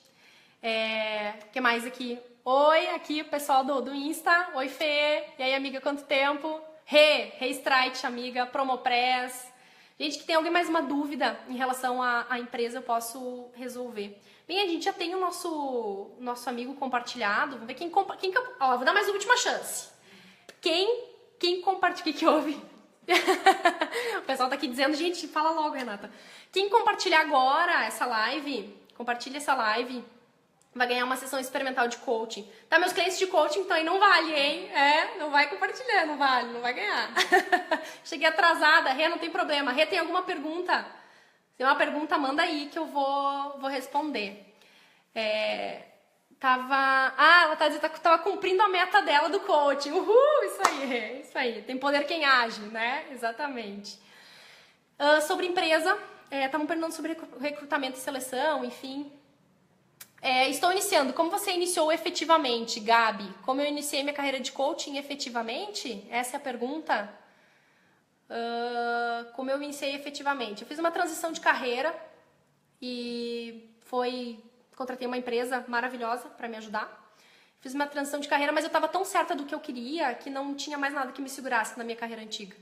que mais aqui? Oi, aqui o pessoal do Insta, oi Fê, e aí amiga, quanto tempo? Rê Strike, amiga, Promopress. Gente, que tem alguém mais uma dúvida em relação à empresa, eu posso resolver. Bem, a gente já tem o nosso amigo compartilhado. Vamos ver quem ó, vou dar mais uma última chance. Quem compartilha... O que houve? O pessoal tá aqui dizendo, gente, fala logo, Renata. Quem compartilhar agora essa live, compartilha essa live, vai ganhar uma sessão experimental de coaching. Tá, meus clientes de coaching, então aí não vale, hein? Não vai compartilhar, não vale, não vai ganhar. Cheguei atrasada. Rê, não tem problema. Rê, tem alguma pergunta? Se tem uma pergunta, manda aí que eu vou responder. Ela tá dizendo que tava cumprindo a meta dela do coaching. Uhul, isso aí. Tem poder quem age, né? Exatamente. Sobre empresa, estavam perguntando sobre recrutamento e seleção, enfim. Estou iniciando. Como você iniciou efetivamente, Gabi? Como eu iniciei minha carreira de coaching efetivamente? Essa é a pergunta. Como eu iniciei efetivamente? Eu fiz uma transição de carreira e contratei uma empresa maravilhosa para me ajudar. Fiz uma transição de carreira, mas eu estava tão certa do que eu queria que não tinha mais nada que me segurasse na minha carreira antiga.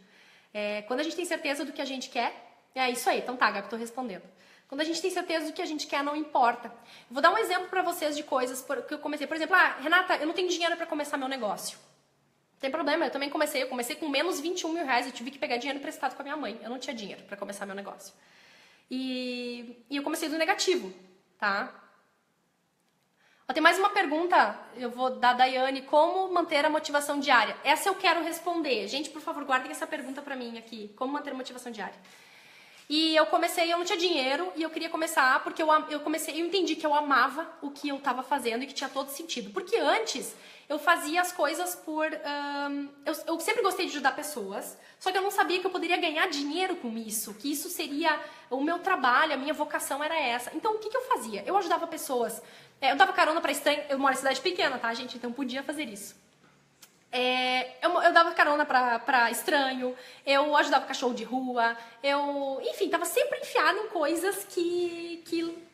Quando a gente tem certeza do que a gente quer, é isso aí. Então tá, Gabi, estou respondendo. Quando a gente tem certeza do que a gente quer, não importa. Eu vou dar um exemplo para vocês de coisas que eu comecei. Por exemplo, Renata, eu não tenho dinheiro para começar meu negócio. Tem problema, eu também comecei com menos 21 mil reais, eu tive que pegar dinheiro emprestado com a minha mãe. Eu não tinha dinheiro pra começar meu negócio. E eu comecei do negativo, tá? Ó, tem mais uma pergunta, eu vou da Daiane, como manter a motivação diária? Essa eu quero responder. Gente, por favor, guardem essa pergunta pra mim aqui. Como manter a motivação diária? E eu não tinha dinheiro e eu queria começar porque eu entendi que eu amava o que eu tava fazendo e que tinha todo sentido. Porque antes eu fazia as coisas eu sempre gostei de ajudar pessoas, só que eu não sabia que eu poderia ganhar dinheiro com isso, que isso seria o meu trabalho, a minha vocação era essa. Então o que eu fazia? Eu ajudava pessoas, eu dava carona pra estranho, eu moro em cidade pequena, tá, gente? Então podia fazer isso. Eu dava carona pra estranho, eu ajudava cachorro de rua, enfim, tava sempre enfiada em coisas que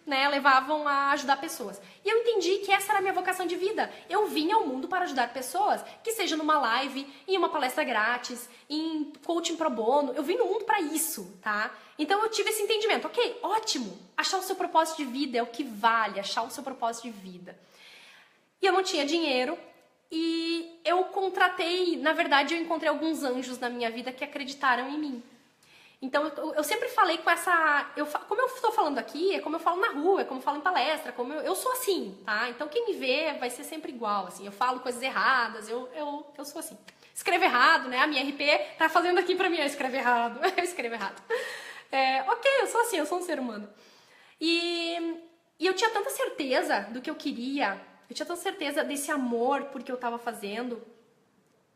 né, levavam a ajudar pessoas. E eu entendi que essa era a minha vocação de vida. Eu vim ao mundo para ajudar pessoas, que seja numa live, em uma palestra grátis, em coaching pro bono. Eu vim no mundo para isso, tá? Então eu tive esse entendimento. Ok, ótimo, achar o seu propósito de vida é o que vale, achar o seu propósito de vida. E eu não tinha dinheiro. E eu na verdade eu encontrei alguns anjos na minha vida que acreditaram em mim. Então eu sempre falei com essa, como eu estou falando aqui, é como eu falo na rua, é como eu falo em palestra, eu sou assim, tá? Então quem me vê vai ser sempre igual, assim, eu falo coisas erradas, eu sou assim. Escrevo errado, né? A minha RP tá fazendo aqui pra mim, eu escrevo errado, eu escrevo errado. Ok, eu sou assim, eu sou um ser humano. E eu tinha tanta certeza do que eu queria, eu tinha tanta certeza desse amor por que eu tava fazendo,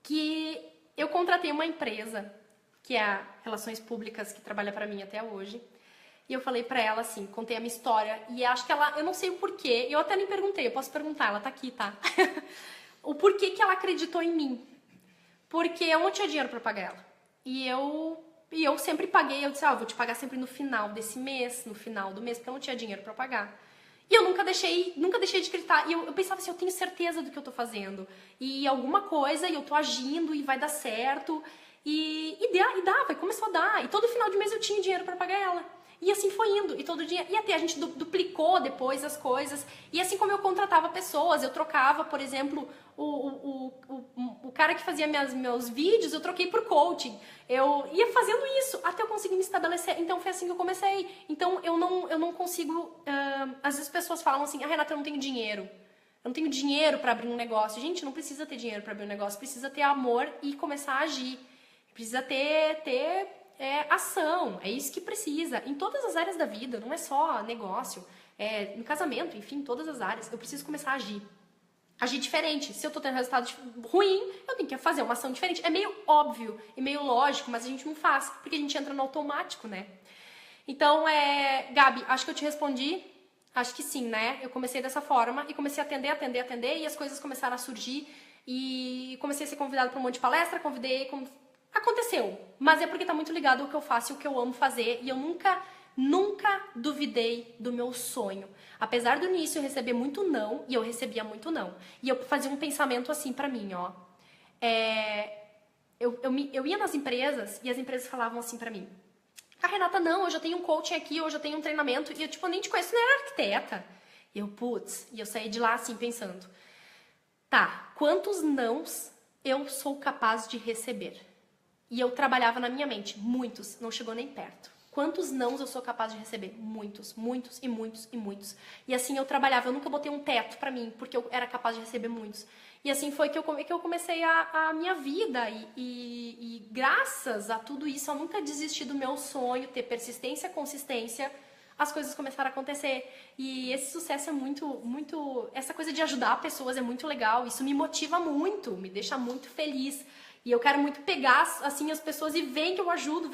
que eu contratei uma empresa, que é a Relações Públicas, que trabalha pra mim até hoje. E eu falei pra ela assim, contei a minha história, e acho que ela, eu não sei o porquê, eu até nem perguntei, eu posso perguntar, ela tá aqui, tá? O porquê que ela acreditou em mim. Porque eu não tinha dinheiro pra pagar ela. E eu sempre paguei, eu disse, eu vou te pagar sempre no final desse mês, no final do mês, porque eu não tinha dinheiro pra pagar. E eu nunca deixei de acreditar. E eu pensava assim, eu tenho certeza do que eu tô fazendo. E alguma coisa, e eu tô agindo, e vai dar certo. E dava, e começou a dar. E todo final de mês eu tinha dinheiro pra pagar ela. E assim foi indo. E todo dia. E até a gente duplicou depois as coisas. E assim como eu contratava pessoas, eu trocava, por exemplo, o cara que fazia meus vídeos, eu troquei por coaching. Eu ia fazendo isso até eu conseguir me estabelecer. Então foi assim que eu comecei. Então eu não consigo. Às vezes as pessoas falam assim, Renata, eu não tenho dinheiro. Eu não tenho dinheiro pra abrir um negócio. Gente, não precisa ter dinheiro pra abrir um negócio. Precisa ter amor e começar a agir. Precisa ter ação, é isso que precisa. Em todas as áreas da vida, não é só negócio, no casamento, enfim, em todas as áreas. Eu preciso começar a agir. Agir diferente. Se eu tô tendo resultado ruim, eu tenho que fazer uma ação diferente. É meio óbvio e meio lógico, mas a gente não faz, porque a gente entra no automático, né? Então, Gabi, acho que eu te respondi. Acho que sim, né? Eu comecei dessa forma e comecei a atender, e as coisas começaram a surgir. E comecei a ser convidada para um monte de palestra, Aconteceu, mas é porque tá muito ligado ao que eu faço e o que eu amo fazer, e eu nunca duvidei do meu sonho. Apesar do início eu receber muito não, e eu recebia muito não, e eu fazia um pensamento assim pra mim, ó. Eu ia nas empresas e as empresas falavam assim pra mim, Renata, não, eu já tenho um coaching aqui, eu já tenho um treinamento, e eu nem te conheço, não era arquiteta. E eu saí de lá assim pensando, tá, quantos nãos eu sou capaz de receber? E eu trabalhava na minha mente, muitos, não chegou nem perto. Quantos nãos eu sou capaz de receber? Muitos, muitos e muitos e muitos. E assim eu trabalhava, eu nunca botei um teto pra mim, porque eu era capaz de receber muitos. E assim foi que eu comecei a minha vida. E graças a tudo isso, eu nunca desisti do meu sonho, ter persistência, consistência, as coisas começaram a acontecer. E esse sucesso é muito... Essa coisa de ajudar pessoas é muito legal, isso me motiva muito, me deixa muito feliz. E eu quero muito pegar, assim, as pessoas e vem que eu ajudo,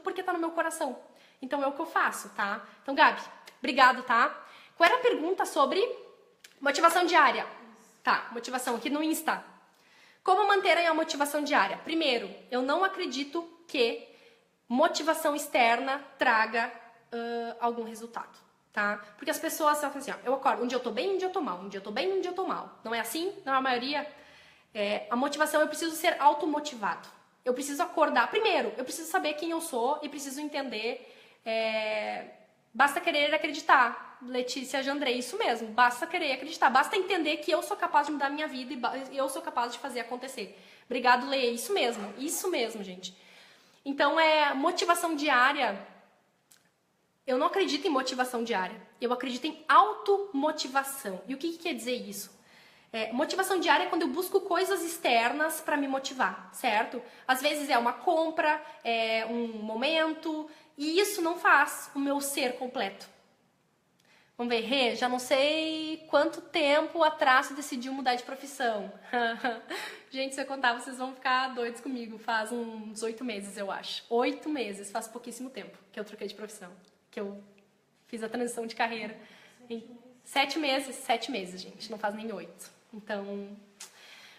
porque tá no meu coração. Então é o que eu faço, tá? Então, Gabi, obrigado, tá? Qual era a pergunta sobre motivação diária? Tá, motivação aqui no Insta. Como manter aí a motivação diária? Primeiro, eu não acredito que motivação externa traga algum resultado, tá? Porque as pessoas falam assim, ó, eu acordo, um dia eu tô bem, um dia eu tô mal, um dia eu tô bem, um dia eu tô mal. Não é assim? Não é a maioria? A motivação, eu preciso ser automotivado. Eu preciso acordar. Primeiro, eu preciso saber quem eu sou e preciso entender. Basta querer acreditar. Letícia Jandrei, isso mesmo. Basta querer acreditar. Basta entender que eu sou capaz de mudar a minha vida e eu sou capaz de fazer acontecer. Obrigado, Lê. Isso mesmo, gente. Então, motivação diária. Eu não acredito em motivação diária. Eu acredito em automotivação. E o que quer dizer isso? Motivação diária é quando eu busco coisas externas para me motivar, certo? Às vezes é uma compra, é um momento, e isso não faz o meu ser completo. Vamos ver, Rê, já não sei quanto tempo atrás você decidiu mudar de profissão. Gente, se eu contar, vocês vão ficar doidos comigo. Faz uns 8 meses, eu acho. 8 meses, faz pouquíssimo tempo que eu troquei de profissão. Que eu fiz a transição de carreira. Em 7 meses, gente, não faz nem 8. Então,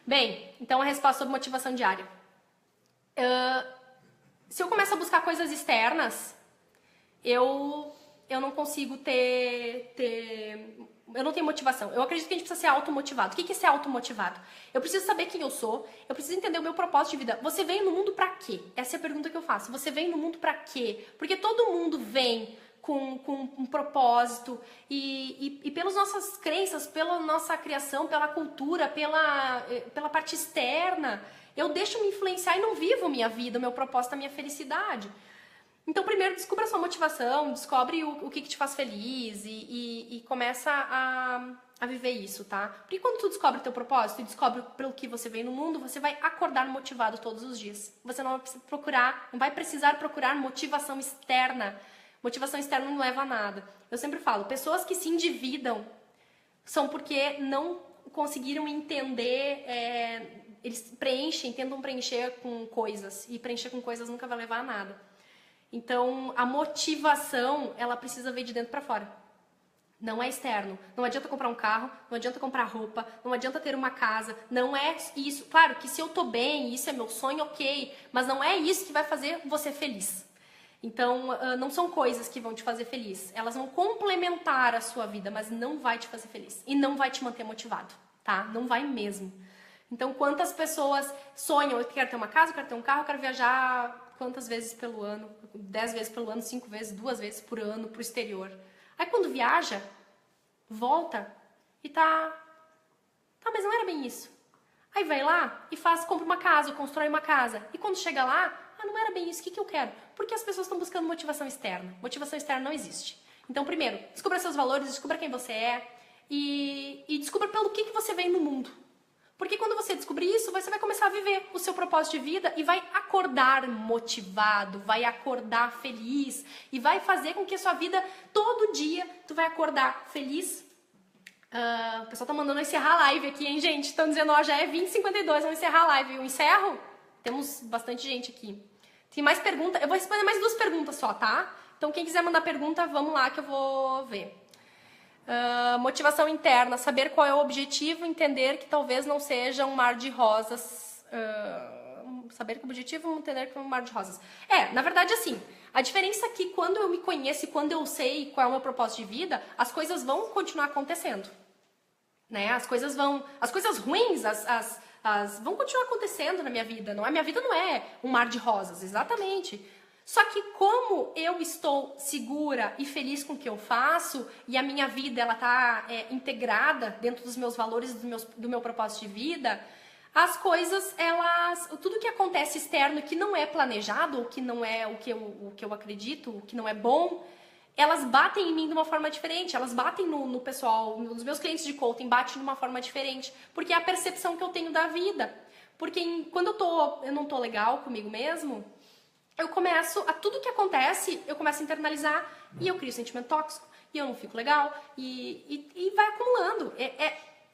bem, então a resposta sobre motivação diária. Se eu começo a buscar coisas externas, eu não consigo eu não tenho motivação. Eu acredito que a gente precisa ser automotivado. O que é ser automotivado? Eu preciso saber quem eu sou, eu preciso entender o meu propósito de vida. Você veio no mundo pra quê? Essa é a pergunta que eu faço. Você veio no mundo pra quê? Porque todo mundo vem com um propósito e pelas nossas crenças, pela nossa criação, pela cultura, pela parte externa, eu deixo me influenciar e não vivo minha vida, o meu propósito, a minha felicidade. Então, primeiro, descubra a sua motivação, descobre o que te faz feliz e começa a viver isso, tá? Porque quando tu descobre o teu propósito e descobre pelo que você vem no mundo, você vai acordar motivado todos os dias. Você não vai precisar procurar motivação externa. Motivação externa não leva a nada. Eu sempre falo, pessoas que se endividam são porque não conseguiram entender, eles tentam preencher com coisas, e preencher com coisas nunca vai levar a nada. Então, a motivação, ela precisa vir de dentro pra fora. Não é externo. Não adianta comprar um carro, não adianta comprar roupa, não adianta ter uma casa, não é isso. Claro que se eu tô bem, isso é meu sonho, ok, mas não é isso que vai fazer você feliz. Então, não são coisas que vão te fazer feliz. Elas vão complementar a sua vida, mas não vai te fazer feliz. E não vai te manter motivado, tá? Não vai mesmo. Então, quantas pessoas sonham, eu quero ter uma casa, eu quero ter um carro, eu quero viajar quantas vezes pelo ano? 10 vezes pelo ano, 5 vezes, 2 vezes por ano pro exterior. Aí quando viaja, volta e tá, mas não era bem isso. Aí vai lá e compra uma casa, constrói uma casa. E quando chega lá, não era bem isso, o que eu quero? Porque as pessoas estão buscando motivação externa. Motivação externa não existe. Então, primeiro, descubra seus valores, descubra quem você é e descubra pelo que você vem no mundo. Porque quando você descobrir isso, você vai começar a viver o seu propósito de vida e vai acordar motivado, vai acordar feliz e vai fazer com que a sua vida, todo dia, tu vai acordar feliz. O pessoal tá mandando eu encerrar a live aqui, hein, gente? Estão dizendo, já é 20h52, vamos encerrar a live. Eu encerro? Temos bastante gente aqui. Tem mais pergunta? Eu vou responder mais 2 perguntas só, tá? Então, quem quiser mandar pergunta, vamos lá que eu vou ver. Motivação interna, saber qual é o objetivo, entender que talvez não seja um mar de rosas. Saber que o objetivo, entender que é um mar de rosas. Na verdade, assim, a diferença é que quando eu me conheço e quando eu sei qual é o meu propósito de vida, as coisas vão continuar acontecendo. Né? As coisas ruins, vão continuar acontecendo na minha vida. Minha vida não é um mar de rosas, exatamente. Só que como eu estou segura e feliz com o que eu faço e a minha vida ela tá integrada dentro dos meus valores, do meu propósito de vida, as coisas, tudo que acontece externo que não é planejado, ou que não é o que eu acredito, o que não é bom, elas batem em mim de uma forma diferente, elas batem no pessoal, nos meus clientes de coaching, batem de uma forma diferente, porque é a percepção que eu tenho da vida. Porque quando eu não tô legal comigo mesmo, tudo que acontece, eu começo a internalizar e eu crio sentimento tóxico, e eu não fico legal, e vai acumulando.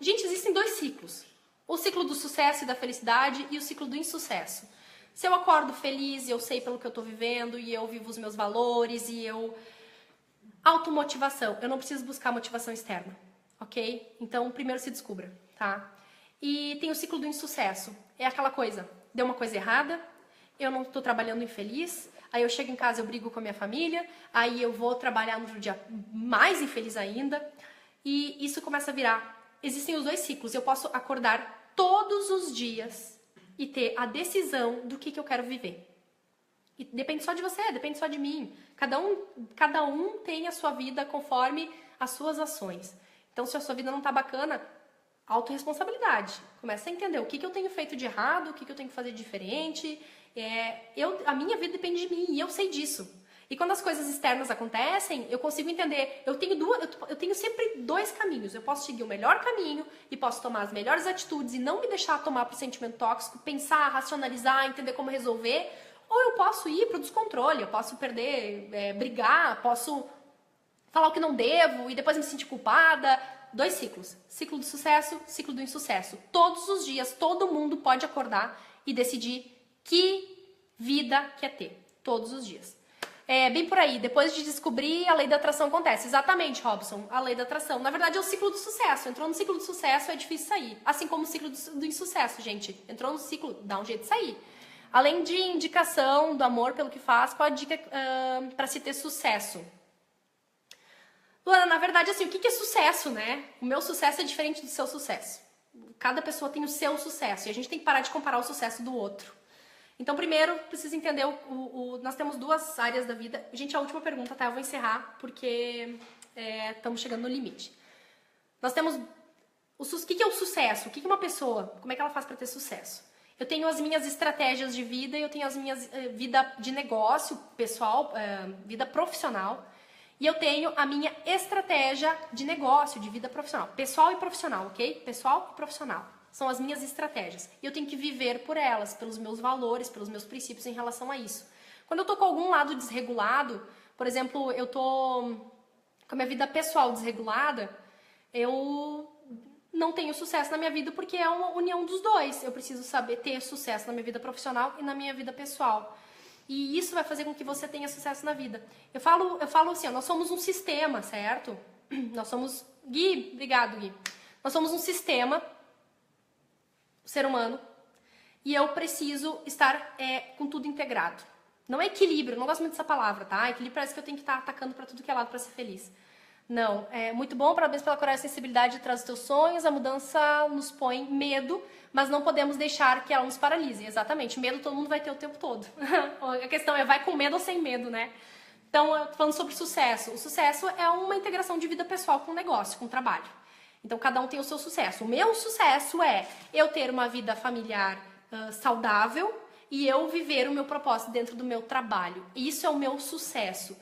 Gente, existem 2 ciclos. O ciclo do sucesso e da felicidade e o ciclo do insucesso. Se eu acordo feliz e eu sei pelo que eu tô vivendo, e eu vivo os meus valores, e eu... Automotivação. Eu não preciso buscar motivação externa, ok? Então, primeiro se descubra, tá? E tem o ciclo do insucesso. É aquela coisa, deu uma coisa errada, eu não estou trabalhando infeliz, aí eu chego em casa, eu brigo com a minha família, aí eu vou trabalhar no outro dia mais infeliz ainda, e isso começa a virar. Existem os 2 ciclos, eu posso acordar todos os dias e ter a decisão do que eu quero viver. E depende só de você, depende só de mim. Cada um tem a sua vida conforme as suas ações. Então, se a sua vida não tá bacana, autorresponsabilidade. Começa a entender o que eu tenho feito de errado, o que eu tenho que fazer de diferente. A minha vida depende de mim e eu sei disso. E quando as coisas externas acontecem, eu consigo entender. Eu tenho sempre dois caminhos. Eu posso seguir o melhor caminho e posso tomar as melhores atitudes e não me deixar tomar para o sentimento tóxico, pensar, racionalizar, entender como resolver. Ou eu posso ir para o descontrole, eu posso perder, brigar, posso falar o que não devo e depois me sentir culpada. 2 ciclos. Ciclo do sucesso, ciclo do insucesso. Todos os dias, todo mundo pode acordar e decidir que vida quer ter. Todos os dias. Bem por aí, depois de descobrir, a lei da atração acontece. Exatamente, Robson, a lei da atração. Na verdade, é o ciclo do sucesso. Entrou no ciclo do sucesso, é difícil sair. Assim como o ciclo do insucesso, gente. Entrou no ciclo, dá um jeito de sair. Além de indicação do amor pelo que faz, qual a dica para se ter sucesso? Luana, na verdade, assim, o que é sucesso, né? O meu sucesso é diferente do seu sucesso. Cada pessoa tem o seu sucesso e a gente tem que parar de comparar o sucesso do outro. Então, primeiro, precisa entender, nós temos 2 áreas da vida. Gente, a última pergunta, tá? Eu vou encerrar, porque estamos chegando no limite. Nós temos, o que é o sucesso? O que é uma pessoa? Como é que ela faz para ter sucesso? Eu tenho as minhas estratégias de vida, eu tenho as minhas vida de negócio pessoal, vida profissional. E eu tenho a minha estratégia de negócio, de vida profissional. Pessoal e profissional, ok? Pessoal e profissional. São as minhas estratégias. E eu tenho que viver por elas, pelos meus valores, pelos meus princípios em relação a isso. Quando eu tô com algum lado desregulado, por exemplo, eu tô com a minha vida pessoal desregulada, eu não tenho sucesso na minha vida porque é uma união dos dois. Eu preciso saber ter sucesso na minha vida profissional e na minha vida pessoal. E isso vai fazer com que você tenha sucesso na vida. Eu falo assim, ó, nós somos um sistema, certo? Nós somos... Gui, obrigado, Gui. Nós somos um sistema, o ser humano, e eu preciso estar com tudo integrado. Não é equilíbrio, não gosto muito dessa palavra, tá? Equilíbrio parece que eu tenho que estar atacando pra tudo que é lado pra ser feliz. Não, é muito bom, parabéns pela coragem e sensibilidade, traz os teus sonhos, a mudança nos põe medo, mas não podemos deixar que ela nos paralise. Exatamente, medo todo mundo vai ter o tempo todo. A questão é, vai com medo ou sem medo, né? Então, eu tô falando sobre sucesso. O sucesso é uma integração de vida pessoal com negócio, com trabalho. Então, cada um tem o seu sucesso. O meu sucesso é eu ter uma vida familiar saudável e eu viver o meu propósito dentro do meu trabalho. Isso é o meu sucesso.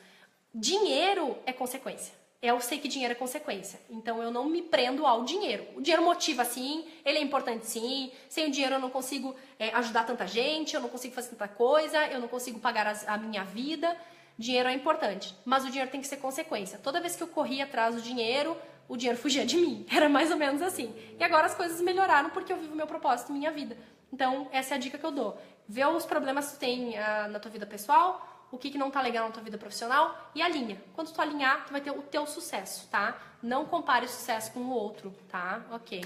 Dinheiro é consequência. Eu sei que dinheiro é consequência. Então, eu não me prendo ao dinheiro. O dinheiro motiva, sim. Ele é importante, sim. Sem o dinheiro, eu não consigo ajudar tanta gente. Eu não consigo fazer tanta coisa. Eu não consigo pagar a minha vida. Dinheiro é importante. Mas o dinheiro tem que ser consequência. Toda vez que eu corria atrás do dinheiro, o dinheiro fugia de mim. Era mais ou menos assim. E agora as coisas melhoraram porque eu vivo meu propósito, minha vida. Então, essa é a dica que eu dou. Vê os problemas que tu tem na tua vida pessoal, o que não tá legal na tua vida profissional e alinha. Quando tu alinhar, tu vai ter o teu sucesso, tá? Não compare o sucesso com o outro, tá? Ok.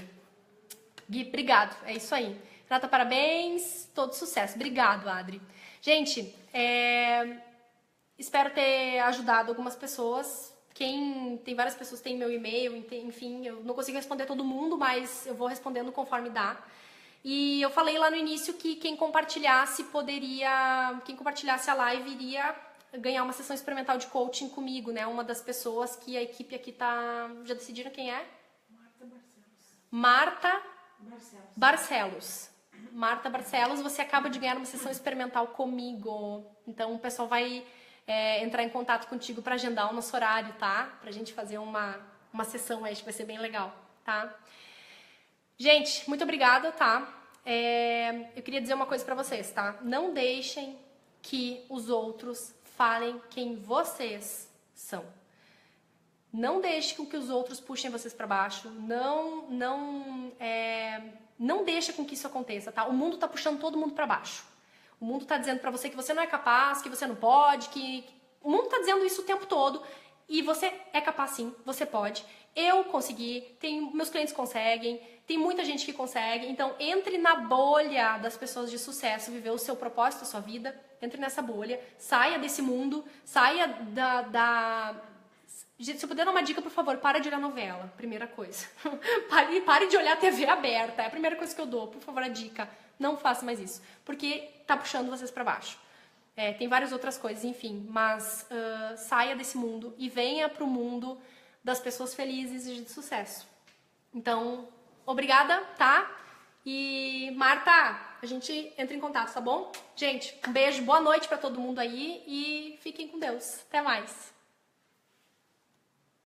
Gui, obrigado. É isso aí. Renata, parabéns. Todo sucesso. Obrigado, Adri. Gente, espero ter ajudado algumas pessoas. Tem várias pessoas que têm meu e-mail, enfim, eu não consigo responder todo mundo, mas eu vou respondendo conforme dá. E eu falei lá no início que quem compartilhasse a live iria ganhar uma sessão experimental de coaching comigo, né? Uma das pessoas que a equipe aqui já decidiram quem é? Marta Barcelos. Marta Barcelos, você acaba de ganhar uma sessão experimental comigo. Então o pessoal vai entrar em contato contigo para agendar o nosso horário, tá? Pra gente fazer uma sessão aí, acho que vai ser bem legal, tá? Gente, muito obrigada, tá? Eu queria dizer uma coisa pra vocês, tá? Não deixem que os outros falem quem vocês são. Não deixem com que os outros puxem vocês pra baixo. Não deixa com que isso aconteça, tá? O mundo tá puxando todo mundo pra baixo. O mundo tá dizendo pra você que você não é capaz, que você não pode, o mundo tá dizendo isso o tempo todo. E você é capaz sim, você pode. Eu consegui, meus clientes conseguem, tem muita gente que consegue. Então, entre na bolha das pessoas de sucesso, viver o seu propósito, a sua vida. Entre nessa bolha, saia desse mundo, saia Se eu puder dar uma dica, por favor, para de olhar novela, primeira coisa. Pare de olhar a TV aberta, é a primeira coisa que eu dou, por favor, a dica. Não faça mais isso, porque tá puxando vocês pra baixo. Tem várias outras coisas, enfim, mas saia desse mundo e venha pro mundo das pessoas felizes e de sucesso. Então, obrigada, tá? E Marta, a gente entra em contato, tá bom? Gente, um beijo, boa noite pra todo mundo aí e fiquem com Deus. Até mais.